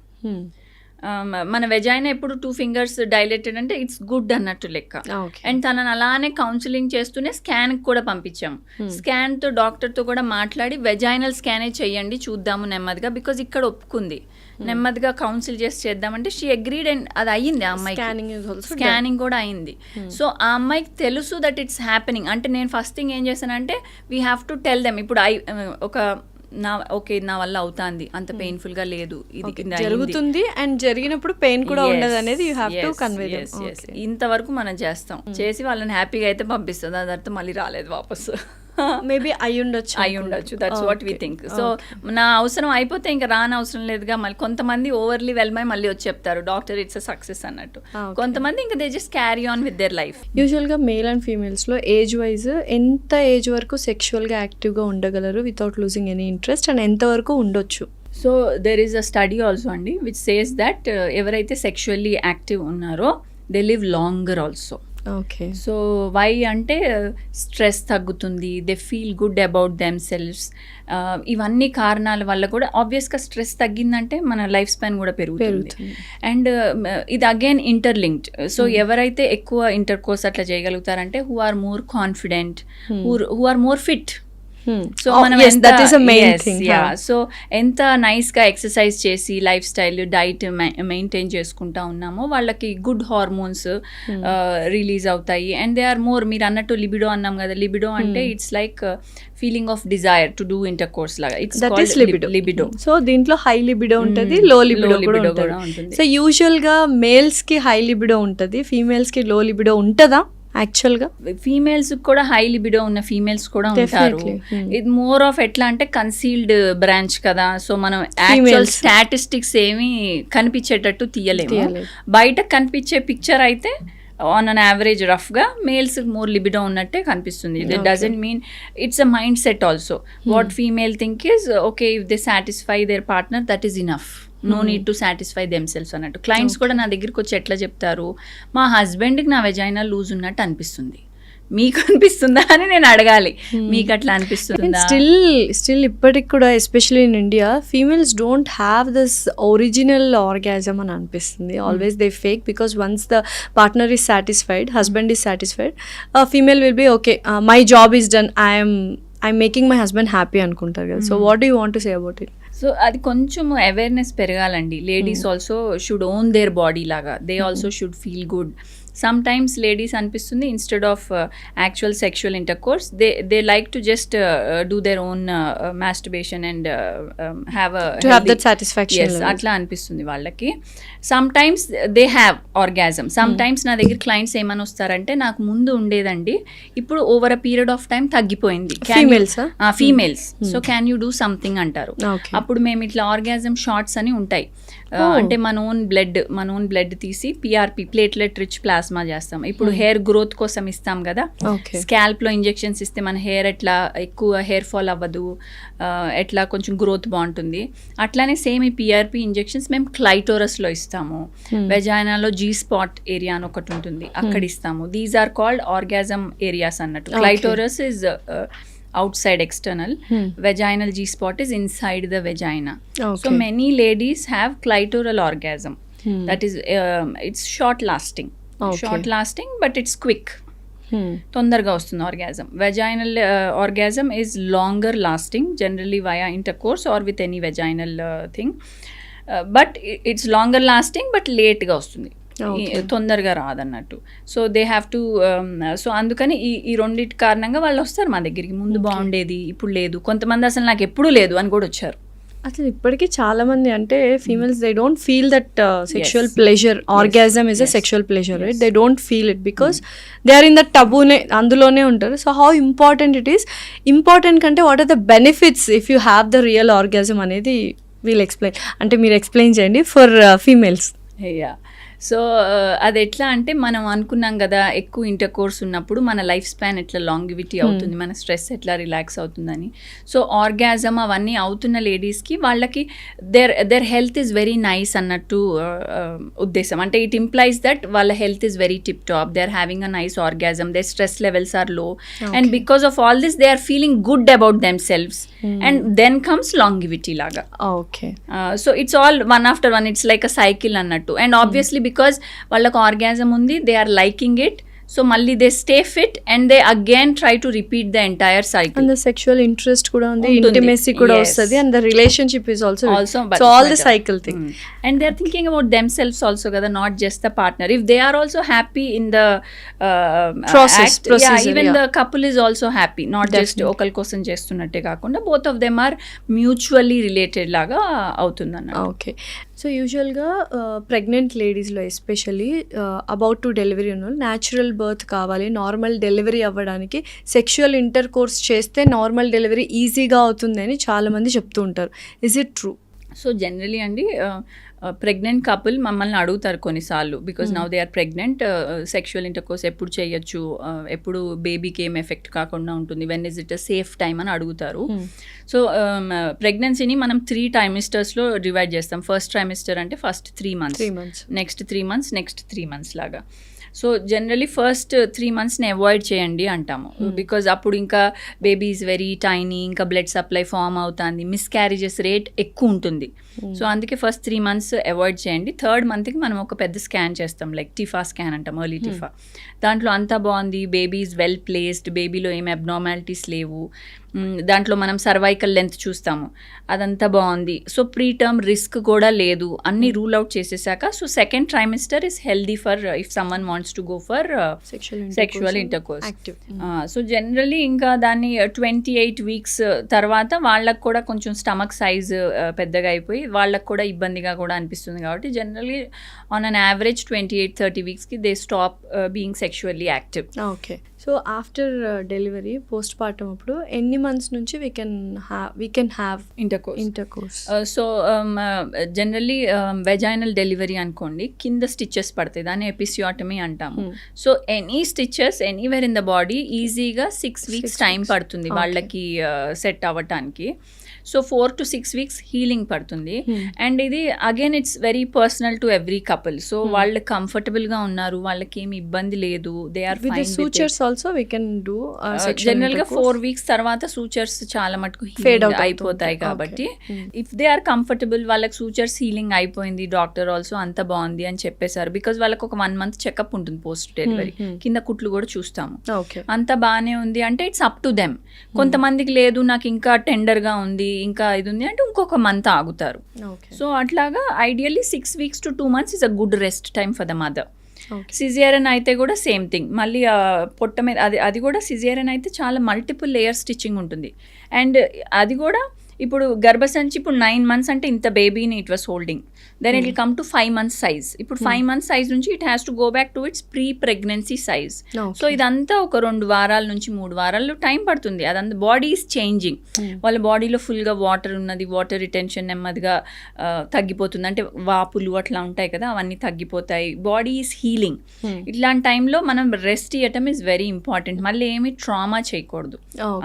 మన వెజైనా ఎప్పుడు 2 fingers డైలేటెడ్ అంటే ఇట్స్ గుడ్ అన్నట్టు లెక్క. అండ్ తనని అలానే కౌన్సిలింగ్ చేస్తూనే స్కాన్కి కూడా పంపించాము. స్కాన్తో డాక్టర్తో కూడా మాట్లాడి వెజైనల్ స్కానే చేయండి చూద్దాము నెమ్మదిగా, బికాజ్ ఇక్కడ ఒప్పుకుంది. నెమ్మదిగా కౌన్సిల్ చేసి చేద్దామంటే షీ అగ్రీడ్ అండ్ అది అయ్యింది. ఆ అమ్మాయి స్కానింగ్ కూడా అయింది. సో ఆ అమ్మాయికి తెలుసు దట్ ఇట్స్ హ్యాపెనింగ్. అంటే నేను ఫస్ట్ థింగ్ ఏం చేశానంటే, we have to tell them. ఇప్పుడు నా వల్ల అవుతుంది, అంత పెయిన్ఫుల్ గా లేదు, ఇది జరుగుతుంది అండ్ జరిగినప్పుడు పెయిన్ కూడా ఉండదు అనేది you have to convey them. ఇంతవరకు మనం చేస్తాం, చేసి వాళ్ళని హ్యాపీగా అయితే పంపిస్తుంది. దాని తర్వాత మళ్ళీ రాలేదు వాపస్. మేబీ అయి ఉండొచ్చు. That's what we think. So నా అవసరం అయిపోతే ఇంకా రాని అవసరం లేదుగా. మళ్ళీ కొంతమంది ఓవర్లీ వెల్మై మళ్ళీ వచ్చి చెప్తారు డాక్టర్ ఇట్స్ అ సక్సెస్ అన్నట్టు. కొంతమంది ఇంకా they just carry on with their life. యూజువల్గా మేల్ అండ్ ఫీమేల్స్లో ఏజ్ వైజ్ ఎంత ఏజ్ వరకు సెక్షువల్గా యాక్టివ్గా ఉండగలరు without losing any interest, and ఎంతవరకు ఉండొచ్చు? So there is a study also అండి విచ్ సేస్ దట్ ఎవరైతే సెక్షువల్లీ యాక్టివ్ ఉన్నారో they live longer also. Okay. So why అంటే స్ట్రెస్ తగ్గుతుంది, they feel good about themselves. ఇవన్నీ కారణాల వల్ల కూడా ఆబ్వియస్గా స్ట్రెస్ తగ్గిందంటే మన లైఫ్ స్పాన్ కూడా పెరుగుతుంది. అండ్ ఇది అగైన్ ఇంటర్లింక్డ్. సో ఎవరైతే ఎక్కువ ఇంటర్కోర్స్ అట్లా చేయగలుగుతారంటే who are more confident, who are more fit. So మనం సో ఎంత నైస్గా ఎక్సర్సైజ్ చేసి లైఫ్ స్టైల్ డైట్ మెయింటైన్ చేసుకుంటా ఉన్నామో వాళ్ళకి గుడ్ హార్మోన్స్ రిలీజ్ అవుతాయి. అండ్ దే ఆర్ మోర్, మీరు అన్నట్టు లిబిడో అన్నాం కదా, లిబిడో అంటే it's like feeling of desire to do intercourse లాగా. It's libido. సో దీంట్లో హై లిబిడో ఉంటుంది, లో లిబిడో కూడా ఉంటుంది. సో యూజువల్ గా మేల్స్ కి హై లిబిడో ఉంటుంది, ఫీమేల్స్ కి లో లిబిడో ఉంటుందా? యాక్చువల్గా ఫీమేల్స్ కూడా హై లిబిడో ఉన్న ఫీమేల్స్ కూడా ఉంటారు. ఇది మోర్ ఆఫ్ ఎట్లా అంటే కన్సీల్డ్ బ్రాంచ్ కదా. సో మనం యాక్చువల్ స్టాటిస్టిక్స్ ఏమి కనిపించేటట్టు తీయలేము. బయట కనిపించే పిక్చర్ అయితే ఆన్ అన్ యావరేజ్ రఫ్గా మేల్స్ మోర్ లిబిడో ఉన్నట్టే కనిపిస్తుంది. It doesn't mean it's a mindset also. What female think is okay, if they satisfy their partner that is enough, no need to satisfy themselves అన్నట్టు. Clients కూడా నా దగ్గరికి వచ్చి ఎట్లా చెప్తారు, మా హస్బెండ్కి నా వెజైనా లూజ్ ఉన్నట్టు అనిపిస్తుంది, మీకు అనిపిస్తుందా అని నేను అడగాలి. మీకు అట్లా అనిపిస్తుందా? స్టిల్ ఇప్పటికి కూడా especially in India females don't have this original orgasm అని అనిపిస్తుంది. Always they fake, because once the partner is satisfied, husband is satisfied, female will be okay, my job is done, I'm making my husband happy అనుకుంటారు కదా. So what do you want to say about it? So అది కొంచెం awareness పెరగాలండి. Ladies also should own their body లాగా, they also should feel good. Some times ladies అనిపిస్తుంది instead of actual sexual intercourse they like to just do their own masturbation and have To have that satisfaction level. అట్లా అనిపిస్తుంది వాళ్ళకి. Sometimes they have orgasm. Sometimes నా దగ్గర clients ఏమని వస్తారంటే నాకు ముందు ఉండేదండి, ఇప్పుడు over a period of time తగ్గిపోయింది. Females. So can you do something అంటారు. Okay. అప్పుడు మేము ఇట్లా ఆర్గాజమ్ షార్ట్స్ అని ఉంటాయి. అంటే మన ఓన్ బ్లడ్ తీసి పిఆర్పి ప్లేట్లెట్ రిచ్ ప్లాస్మా చేస్తాం. ఇప్పుడు హెయిర్ గ్రోత్ కోసం ఇస్తాం కదా, Okay. స్కాల్ప్ లో ఇంజెక్షన్స్ ఇస్తే మన హెయిర్ ఎట్లా ఎక్కువ హెయిర్ ఫాల్ అవ్వదు, ఎట్లా కొంచెం గ్రోత్ బాగుంటుంది. అట్లానే సేమ్ ఈ పిఆర్పి ఇంజెక్షన్స్ మేము క్లైటోరస్ లో ఇస్తాము. వెజైనాలో జీ స్పాట్ ఏరియా అని ఒకటి ఉంటుంది, అక్కడ ఇస్తాము. These are called orgasm areas అన్నట్టు. Clitoris is outside external, vaginal G spot is inside the vagina. Okay. So many ladies have clitoral orgasm. That is it's short lasting. Okay. Short lasting, but it's quick. తొందరగా వస్తుంది ఆర్గాజం. Vaginal orgasm is longer lasting, generally via intercourse or with any vaginal thing. But it's longer lasting, but లేట్గా వస్తుంది, తొందరగా రాదన్నట్టు. So they have to so అందుకని ఈ రెండింటి కారణంగా వాళ్ళు వస్తారు మా దగ్గరికి. ముందు బాగుండేది, ఇప్పుడు లేదు. కొంతమంది అసలు నాకు ఎప్పుడూ లేదు అని కూడా వచ్చారు. అసలు ఇప్పటికీ చాలా మంది అంటే females they don't feel that sexual pleasure, orgasm is a sexual pleasure, right? They don't feel it because they are in the టబూనే, అందులోనే ఉంటారు. So how important it is, important కంటే what are the benefits if you have the real orgasm అనేది we'll explain. అంటే మీరు explain చేయండి for females. Yeah. So అది ఎట్లా అంటే మనం అనుకున్నాం కదా, ఎక్కువ ఇంటర్ కోర్స్ ఉన్నప్పుడు మన లైఫ్ స్పాన్ ఎట్లా లాంగివిటీ అవుతుంది, మన స్ట్రెస్ ఎట్లా రిలాక్స్ అవుతుందని. సో ఆర్గాజమ్ అవన్నీ అవుతున్న లేడీస్కి వాళ్ళకి their health is very nice అన్నట్టు ఉద్దేశం. అంటే ఇట్ ఇంప్లైస్ దట్ వాళ్ళ health is very tip top, they are having a nice orgasm, they stress levels are low, and because of all this they are feeling good about themselves, and then comes longevity లాగా. Okay. So it's all one after one, it's like a cycle అన్నట్టు. And obviously because వాళ్ళకు orgasm ఉంది, they are liking it, so మళ్ళీ they stay fit and they again try to repeat the entire cycle. And the sexual interest కూడా ఉంది, intimacy కూడా వస్తుంది, and the relationship is also so all the cycle thing. And they're thinking about themselves also kada, not just the partner. If they are also happy in the procedure, even the couple is also happy, not Definitely. just okal kosam chestunatte kaakunda both of them are mutually related laga avutundannattu. Okay. So యూజువల్గా pregnant లేడీస్లో especially about to delivery ఉన్న natural birth కావాలి, normal delivery అవ్వడానికి sexual intercourse చేస్తే normal delivery ఈజీగా అవుతుంది అని చాలామంది చెప్తూ ఉంటారు. Is it true? So generally అండి ప్రెగ్నెంట్ కపుల్ మమ్మల్ని అడుగుతారు కొన్నిసార్లు, because now they are pregnant, sexual intercourse ఎప్పుడు చేయొచ్చు, ఎప్పుడు బేబీకి ఏం ఎఫెక్ట్ కాకుండా ఉంటుంది, when is it a safe time అని అడుగుతారు. సో ప్రెగ్నెన్సీని మనం 3 ట్రైమిస్టర్స్లో డివైడ్ చేస్తాం. ఫస్ట్ ట్రైమిస్టర్ అంటే first 3 months, next 3 months, next 3 months లాగా. సో జనరలీ ఫస్ట్ 3 monthsని అవాయిడ్ చేయండి అంటాము, బికాజ్ అప్పుడు ఇంకా బేబీ ఈజ్ వెరీ టైనీ, ఇంకా బ్లడ్ సప్లై ఫామ్ అవుతుంది, మిస్క్యారేజెస్ రేట్ ఎక్కువ ఉంటుంది. సో అందుకే ఫస్ట్ 3 months అవాయిడ్ చేయండి. 3rd monthకి మనం ఒక పెద్ద స్కాన్ చేస్తాం, లైక్ టిఫా స్కాన్ అంటాం, ఎర్లీ టిఫా. దాంట్లో అంతా బాగుంది, బేబీ ఈజ్ వెల్ ప్లేస్డ్, బేబీలో ఏం అబ్నార్మాలిటీస్ లేవు, దాంట్లో మనం సర్వైకల్ లెంత్ చూస్తాము, అదంతా బాగుంది. సో ప్రీ టర్మ్ రిస్క్ కూడా లేదు, అన్ని రూల్ అవుట్ చేసేసాక so second trimester is healthy for if someone wants to go for sexual intercourse. So generally ఇంకా దాన్ని 28 weeks తర్వాత వాళ్ళకు కూడా కొంచెం స్టమక్ సైజ్ పెద్దగా అయిపోయి వాళ్ళకు కూడా ఇబ్బందిగా కూడా అనిపిస్తుంది. కాబట్టి జనరలీ ఆన్ అన్ యావరేజ్ 28-30 weeksకి they stop being sexually active. Okay. So after delivery postpartum అప్పుడు ఎన్ని మంత్స్ నుంచి we can have intercourse? So generally vaginal delivery అనుకోండి, కింద స్టిచెస్ పడతాయి, దాన్ని ఎపిసియోటమీ అంటాము. So any stitches anywhere in the body ఈజీగా 6 weeks టైం పడుతుంది వాళ్ళకి సెట్ అవ్వటానికి. సో 4 to 6 weeks హీలింగ్ పడుతుంది. అండ్ ఇది again it's very personal to every couple. So వాళ్ళు కంఫర్టబుల్గా ఉన్నారు, వాళ్ళకి ఏమి ఇబ్బంది లేదు, they are fine. Sutures also we can do జనరల్గా 4 weeks తర్వాత సూచర్స్ చాలా మటుకు ఫేడ్ అయిపోతాయి. కాబట్టి ఇఫ్ దే ఆర్ కంఫర్టబుల్, వాళ్ళకి సూచర్స్ హీలింగ్ అయిపోయింది, డాక్టర్ ఆల్సో అంత బాగుంది అని చెప్పేశారు, బికాజ్ వాళ్ళకి ఒక 1 month చెకప్ ఉంటుంది పోస్ట్ డెలివరీ, కింద కుట్లు కూడా చూస్తాము, అంత బాగానే ఉంది అంటే ఇట్స్ అప్ టు దెమ్. కొంతమందికి లేదు, నాకు ఇంకా టెండర్గా ఉంది, ఇంకా ఇది ఉంది అంటే ఇంకొక మంత్ ఆగుతారు. సో అట్లాగా ideally 6 weeks to 2 months is a good rest time for the mother. Okay. Caesarean అయితే కూడా సేమ్ థింగ్, మళ్ళీ పొట్ట మీద అది కూడా సిజేరియన్ అయితే చాలా మల్టిపుల్ లేయర్ స్టిచ్చింగ్ ఉంటుంది. అండ్ అది కూడా ఇప్పుడు గర్భసంచి ఇప్పుడు 9 months అంటే ఇంత బేబీని it was holding, then it will come to 5 months size. ఇప్పుడు 5 months సైజ్ నుంచి it has to go back to its pre pregnancy size. So ఇదంతా ఒక 2 వారాల నుంచి 3 వారాలు టైం పడుతుంది. అదంతా బాడీ ఈజ్ చేంజింగ్. వాళ్ళ బాడీలో ఫుల్గా వాటర్ ఉన్నది, వాటర్ రిటెన్షన్ నెమ్మదిగా తగ్గిపోతుంది, అంటే వాపులు అట్లా ఉంటాయి కదా, అవన్నీ తగ్గిపోతాయి. Body is healing. ఇట్లాంటి టైంలో మనం రెస్ట్ ఇవ్వటం ఈజ్ వెరీ ఇంపార్టెంట్. మళ్ళీ ఏమి ట్రామా చేయకూడదు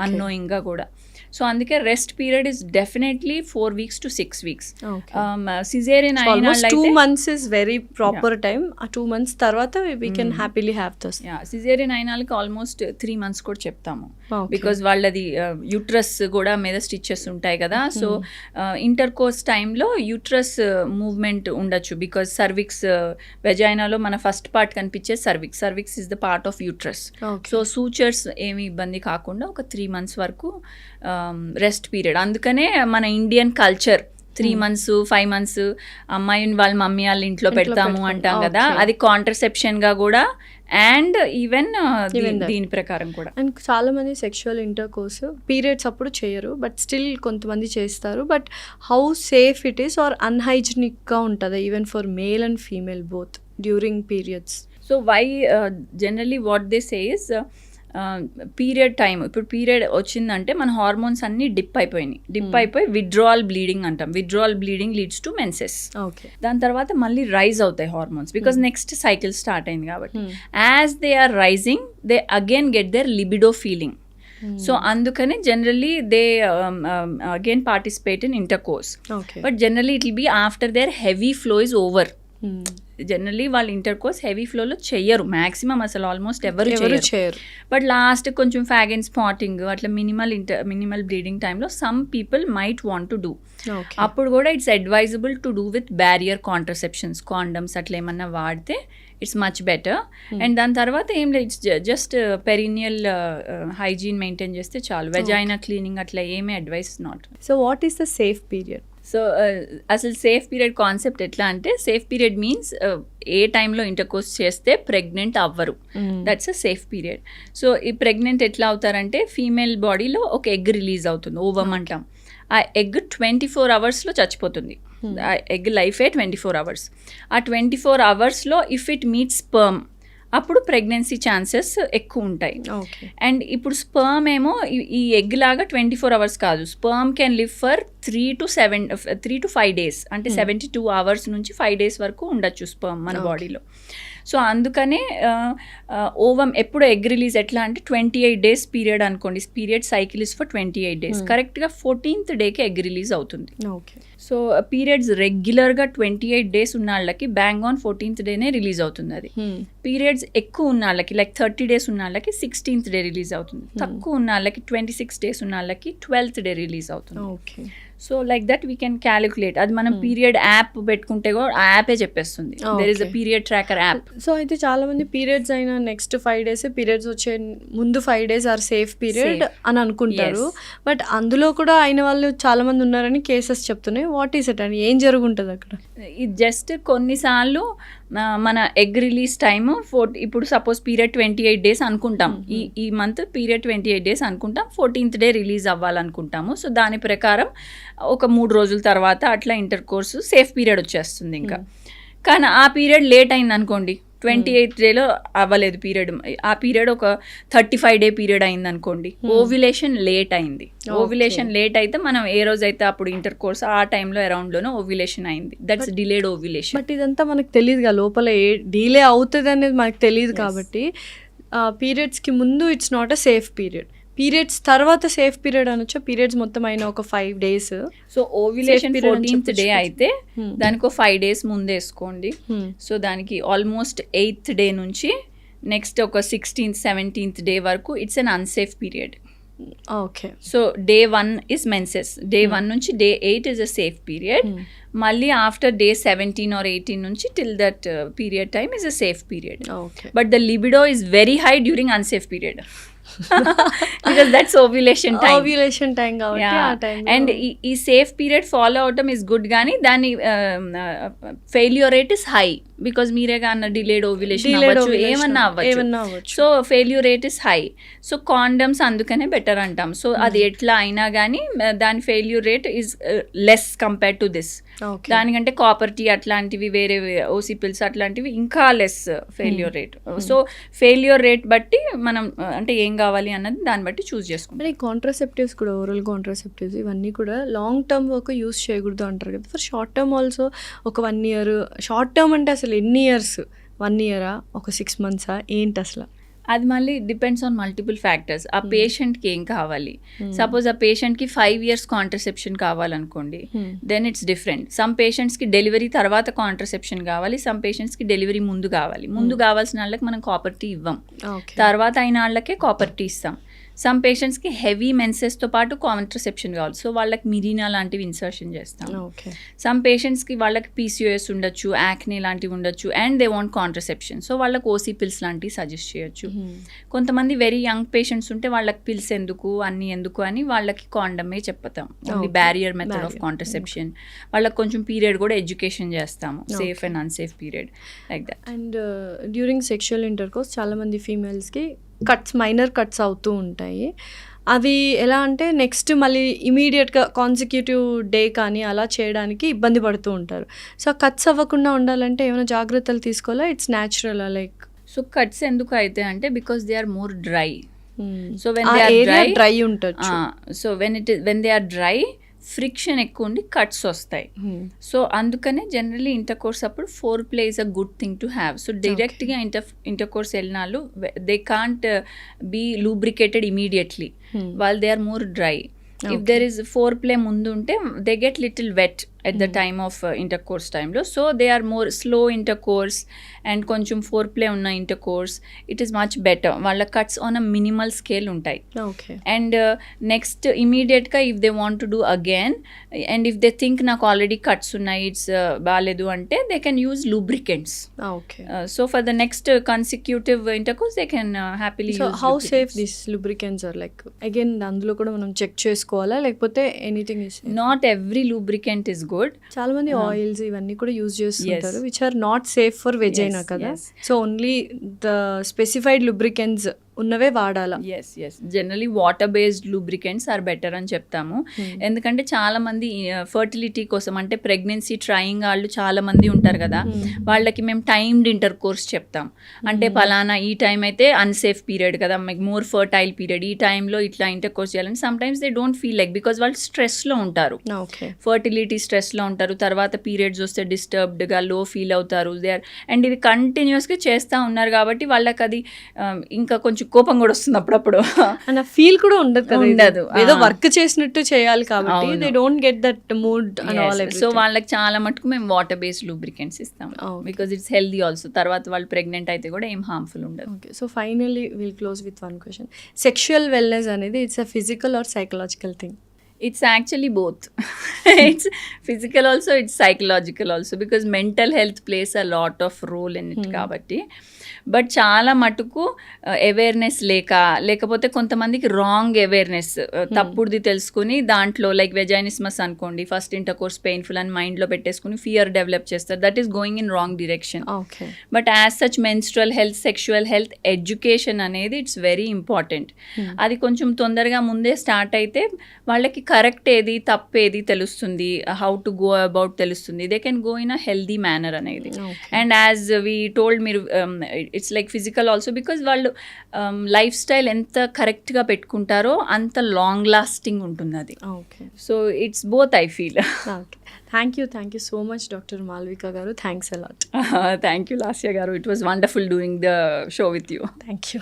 అన్నోయింగ్గా కూడా. సో అందుకే rest period is definitely 4 weeks to 6 weeks. Caesarean అయిన 2 months is very proper time. ఆ 2 months తర్వాత we can happily have this. Caesarean అయిన వాళ్ళకి ఆల్మోస్ట్ 3 months కూడా చెప్తాము, బికాజ్ వాళ్ళది యూట్రస్ కూడా మీద స్టిచెస్ ఉంటాయి కదా. సో ఇంటర్ కోర్స్ టైంలో యూట్రస్ మూవ్మెంట్ ఉండొచ్చు, బికాజ్ సర్విక్స్ వెజైనాలో మన ఫస్ట్ పార్ట్ కనిపించే cervix is the part of uterus. So sutures ఏమి ఇబ్బంది కాకుండా ఒక 3 months వరకు రెస్ట్ పీరియడ్. అందుకనే మన ఇండియన్ కల్చర్ 3 months 5 months అమ్మాయిని వాళ్ళ మమ్మీ వాళ్ళ ఇంట్లో పెడతాము అంటాం కదా, అది కాంట్రసెప్షన్ గా కూడా అండ్ ఈవెన్ దీని ప్రకారం కూడా. అండ్ చాలా మంది సెక్షువల్ ఇంటర్ కోర్స్ పీరియడ్స్ అప్పుడు చేయరు, బట్ స్టిల్ కొంతమంది చేస్తారు. But how safe it is or అన్హైజినిక్గా ఉంటుందా even for male and female both during periods? So why generally what they say is period time, ఇప్పుడు పీరియడ్ వచ్చిందంటే మన హార్మోన్స్ అన్నీ డిప్ అయిపోయి విత్డ్రావల్ బ్లీడింగ్ అంటాం. Withdrawal bleeding leads to menses. దాని తర్వాత మళ్ళీ రైజ్ అవుతాయి hormones, because next cycle start అయింది కాబట్టి. As they are rising they again get their libido feeling. So అందుకని generally they again participate in intercourse, but generally it will be after their heavy flow is over. Generally వాళ్ళు intercourse heavy ఫ్లోలో చెయ్యరు maximum, అసలు almost ఎవరు చేయరు. But last కొంచెం fag and spotting అట్లా minimal bleeding టైంలో some people might want to do. అప్పుడు కూడా it's advisable to do with barrier contraceptions, condoms అట్లా ఏమన్నా వాడితే ఇట్స్ మచ్ బెటర్. అండ్ దాని తర్వాత ఏం లేదు, it's just perineal hygiene maintain చేస్తే చాలు. వెజైనా క్లీనింగ్ అట్లా ఏమీ advice not. So what is the safe period? So అసలు సేఫ్ పీరియడ్ కాన్సెప్ట్ ఎట్లా అంటే, సేఫ్ పీరియడ్ మీన్స్ ఏ టైంలో ఇంటర్ కోర్స్ చేస్తే ప్రెగ్నెంట్ అవ్వరు, that's a safe period. So ఈ ప్రెగ్నెంట్ ఎట్లా అవుతారంటే, ఫీమేల్ బాడీలో ఒక ఎగ్ రిలీజ్ అవుతుంది, ఓవమ్ అంటాం. ఆ ఎగ్ 24 hours చచ్చిపోతుంది. ఆ ఎగ్ లైఫే 24 hours. ఆ 24 hoursలో ఇఫ్ ఇట్ మీట్స్ స్పర్మ్ అప్పుడు ప్రెగ్నెన్సీ ఛాన్సెస్ ఎక్కువ ఉంటాయి. అండ్ ఇప్పుడు స్పర్మ్ ఏమో ఈ ఎగ్ లాగా 24 hours కాదు, sperm can live for 3 to 5 days, అంటే 72 hours నుంచి 5 days వరకు ఉండొచ్చు స్పర్మ్ మన బాడీలో. సో అందుకనే ఓవమ్ ఎప్పుడు ఎగ్ రిలీజ్ ఎట్లా అంటే 28 days పీరియడ్ అనుకోండి, period cycle is for 28 days, కరెక్ట్గా 14th డేకి ఎగ్ రిలీజ్ అవుతుంది. సో పీరియడ్స్ రెగ్యులర్గా 28 days ఉన్న వాళ్ళకి బ్యాంగ్ ఆన్ 14th డేనే రిలీజ్ అవుతుంది. అది పీరియడ్స్ ఎక్కువ ఉన్న వాళ్ళకి లైక్ 30 days ఉన్న వాళ్ళకి 16th డే రిలీజ్ అవుతుంది. తక్కువ ఉన్న వాళ్ళకి 26 days ఉన్న వాళ్ళకి 12th డే రిలీజ్ అవుతుంది. So like that we can calculate. అది మనం పీరియడ్ యాప్ పెట్టుకుంటే కూడా ఆ యాపే చెప్పేస్తుంది, there is a period tracker app. So అయితే చాలా మంది పీరియడ్స్ అయిన నెక్స్ట్ 5 days, పీరియడ్స్ వచ్చే ముందు 5 days ఆర్ సేఫ్ పీరియడ్ అని అనుకుంటారు. బట్ అందులో కూడా అయిన వాళ్ళు చాలా మంది ఉన్నారని కేసెస్ చెప్తున్నాయి. వాట్ ఈస్ ఇట్ అని, ఏం జరుగుంటుంది అక్కడ? ఇది జస్ట్ కొన్నిసార్లు మన ఎగ్ రిలీజ్ టైమ్ ఇప్పుడు సపోజ్ పీరియడ్ 28 days అనుకుంటాం, ఈ మంత్ పీరియడ్ 28 days అనుకుంటాం, 14th డే రిలీజ్ అవ్వాలనుకుంటాము. సో దాని ప్రకారం ఒక 3 రోజుల తర్వాత అట్లా ఇంటర్ కోర్సు సేఫ్ పీరియడ్ వచ్చేస్తుంది. ఇంకా కానీ ఆ పీరియడ్ లేట్ అయింది అనుకోండి, 28th డేలో అవ్వలేదు పీరియడ్, ఆ పీరియడ్ ఒక 35 day పీరియడ్ అయింది అనుకోండి, ఓవ్యులేషన్ లేట్ అయింది. ఓవ్యులేషన్ లేట్ అయితే మనం ఏ రోజైతే అప్పుడు ఇంటర్ కోర్స్ ఆ టైంలో అరౌండ్లోనే ఓవ్యులేషన్ అయింది, దట్స్ డిలేడ్ ఓవ్యులేషన్. బట్ ఇదంతా మనకు తెలియదుగా, లోపల ఏ డిలే అవుతుంది అనేది మనకు తెలియదు. కాబట్టి పీరియడ్స్కి ముందు it's not a safe period, periods తర్వాత సేఫ్ పీరియడ్ అనొచ్చు. పీరియడ్స్ మొత్తం అయిన ఒక 5 days. So ovulation 14th day అయితే దానికి ఒక 5 days ముందే వేసుకోండి. సో దానికి ఆల్మోస్ట్ 8th డే నుంచి నెక్స్ట్ ఒక 16th 17th డే వరకు it's an unsafe period. Okay. So day 1 is menses, day 1 నుంచి day 8 is a safe period. మళ్ళీ ఆఫ్టర్ డే 17 or 18 నుంచి till that period time is a safe period. But the libido is very high during unsafe period. because that's ovulation time కాబట్టి ఆ టైం. And ఈ safe period follow అవటం is good, కానీ దాని failure rate is high because మీరేగా అన్న delayed ovulation అవ్వచ్చు, ఏమన్నా అవ్వచ్చు. So failure rate is high. So condoms అందుకనే బెటర్ అంటాం. సో అది ఎట్లా అయినా కానీ దాని failure rate is less compare to this. దానికంటే కాపర్ టీ అట్లాంటివి వేరే ఓసీ పిల్స్ అట్లాంటివి ఇంకా less failure rate. So failure rate బట్టి మనం అంటే ఏం కావాలి అన్నది దాన్ని బట్టి చూస్ చేసుకుంటాం. ఈ కాంట్రాసెప్టివ్స్ కూడా ఓరల్ కాంట్రాసెప్టివ్స్ ఇవన్నీ కూడా లాంగ్ టర్మ్ వరకు యూస్ చేయకూడదు అంటారు కదా. ఫర్ షార్ట్ టర్మ్ ఆల్సో ఒక 1 year, షార్ట్ టర్మ్ అంటే అసలు ఎన్ని ఇయర్స్, 1 year ఒక 6 months ఏంటి అసలు? అది మళ్ళీ డిపెండ్స్ ఆన్ మల్టిపుల్ ఫ్యాక్టర్స్. ఆ పేషెంట్కి ఏం కావాలి, సపోజ్ ఆ పేషెంట్కి 5 years కాంట్రసెప్షన్ కావాలనుకోండి, దెన్ ఇట్స్ డిఫరెంట్. సమ్ పేషెంట్స్కి డెలివరీ తర్వాత కాంట్రసెప్షన్ కావాలి, సమ్ పేషెంట్స్కి డెలివరీ ముందు కావాలి. ముందు కావాల్సిన వాళ్ళకి మనం కాపర్ టీ ఇవ్వం, తర్వాత అయిన వాళ్ళకే కాపర్ టీ ఇస్తాం. సమ్ పేషెంట్స్కి హెవీ మెన్సెస్తో పాటు కాంట్రసెప్షన్ కావాలి, సో వాళ్ళకి మిరీనా లాంటివి ఇన్సర్షన్ చేస్తాం. సమ్ పేషెంట్స్కి వాళ్ళకి పీసీఓఎస్ ఉండొచ్చు, యాక్నే లాంటివి ఉండొచ్చు, and they want contraception, so వాళ్ళకి ఓసీ పిల్స్ లాంటివి సజెస్ట్ చేయొచ్చు. కొంతమంది వెరీ యంగ్ పేషెంట్స్ ఉంటే వాళ్ళకి పిల్స్ ఎందుకు అన్ని ఎందుకు అని వాళ్ళకి కాండమే చెప్తాం, only barrier method of contraception. వాళ్ళకి కొంచెం పీరియడ్ కూడా ఎడ్యుకేషన్ చేస్తాము, safe and unsafe period like that. And during sexual intercourse చాలామంది ఫీమేల్స్కి మైనర్ కట్స్ అవుతూ ఉంటాయి. అవి ఎలా అంటే నెక్స్ట్ మళ్ళీ ఇమీడియట్గా కాన్సిక్యూటివ్ డే కానీ అలా చేయడానికి ఇబ్బంది పడుతూ ఉంటారు. సో కట్స్ అవ్వకుండా ఉండాలంటే ఏమైనా జాగ్రత్తలు తీసుకోవాలా? It's natural like? So cuts ఎందుకు అయితే అంటే because they are more dry. So when they are dry ఉంటుంది. So when they are dry friction ఎక్కువ ఉండి కట్స్ వస్తాయి. సో అందుకనే జనరలీ ఇంటర్ కోర్స్ అప్పుడు foreplay is a good thing to have. So డైరెక్ట్గా ఇంటర్ కోర్స్ వెళ్ళినాళ్ళు they can't be lubricated immediately while they are more dry. If there is foreplay ముందు ఉంటే they get little wet at the time of intercourse time lo, so they are more slow intercourse and koncham foreplay unna intercourse, it is much better. Valla cuts on a minimal scale untai. Okay. And next immediate ka if they want to do again and if they think నాకు already cuts ఉన్నాయి it's బాలేదు అంటే they can use lubricants. Okay. So for the next consecutive intercourse they can happily so use how lubricants. safe these lubricants are? Like again అందులో కూడా మనం check చేసుకోవాలా లేకపోతే anything is? Not every lubricant is good. చాలా మంది oils ఇవన్నీ కూడా use చేస్తుంటారు which are not safe for vagina కదా. So only the specified lubricants ఉన్నవే వాడాలా? Yes generally water based lubricants are better అని చెప్తాము. ఎందుకంటే చాలా మంది ఫర్టిలిటీ కోసం అంటే ప్రెగ్నెన్సీ ట్రయింగ్ వాళ్ళు చాలా మంది ఉంటారు కదా, వాళ్ళకి మేము టైమ్డ్ ఇంటర్ కోర్స్ చెప్తాం. అంటే పలానా ఈ టైం అయితే అన్సేఫ్ పీరియడ్ కదా, మీకు మోర్ ఫర్టైల్ పీరియడ్, ఈ టైంలో ఇట్లా ఇంటర్ కోర్స్ చేయాలని. Some times they don't feel like because వాళ్ళు స్ట్రెస్లో ఉంటారు, ఫర్టిలిటీ స్ట్రెస్లో ఉంటారు, తర్వాత పీరియడ్స్ వస్తే డిస్టర్బ్డ్గా లో ఫీల్ అవుతారు. దే ఆర్ అండ్ ఇది కంటిన్యూస్గా చేస్తూ ఉన్నారు కాబట్టి వాళ్ళకి అది ఇంకా కొంచెం కోపం కూడా వస్తుంది అప్పుడప్పుడు. అండ్ ఆ ఫీల్ కూడా ఉండదు కదా, ఉండదు, ఏదో వర్క్ చేసినట్టు చేయాలి కాబట్టి they don't get that mood and all. So వాళ్ళకి చాలా మటుకు మేము వాటర్ బేస్డ్ లూబ్రికెంట్స్ ఇస్తాం బికాజ్ ఇట్స్ హెల్దీ ఆల్సో. తర్వాత వాళ్ళు ప్రెగ్నెంట్ అయితే కూడా ఏం హార్మ్ఫుల్ ఉండదు. Okay, so finally will close with one question. Sexual wellness అనేది it's a physical or psychological thing? It's actually both. It's physical also, it's psychological also, because mental health plays a lot of role in it kabatti. But చాలా మటుకు awareness లేకపోతే కొంతమందికి wrong awareness, తప్పుడుది తెలుసుకుని దాంట్లో like వెజైనిస్మస్ అనుకోండి, first inter course painful అని మైండ్లో పెట్టేసుకుని ఫియర్ డెవలప్ చేస్తారు. That is going in wrong direction. But as such menstrual health, sexual health education అనేది ఇట్స్ వెరీ ఇంపార్టెంట్. అది కొంచెం తొందరగా ముందే స్టార్ట్ అయితే వాళ్ళకి కరెక్ట్ ఏది తప్పేది తెలుస్తుంది, హౌ టు గో అబౌట్ తెలుస్తుంది, they can go in a healthy manner అనేది. అండ్ యాజ్ వీ టోల్డ్ మీరు it's like physical also because వాళ్ళు లైఫ్ స్టైల్ ఎంత కరెక్ట్గా పెట్టుకుంటారో అంత లాంగ్ లాస్టింగ్ ఉంటుంది అది. So it's both I feel. Thank you so much doctor Malvika గారు. Thanks a lot. Thank you Lasya గారు. It was wonderful doing the show with you. Thank you.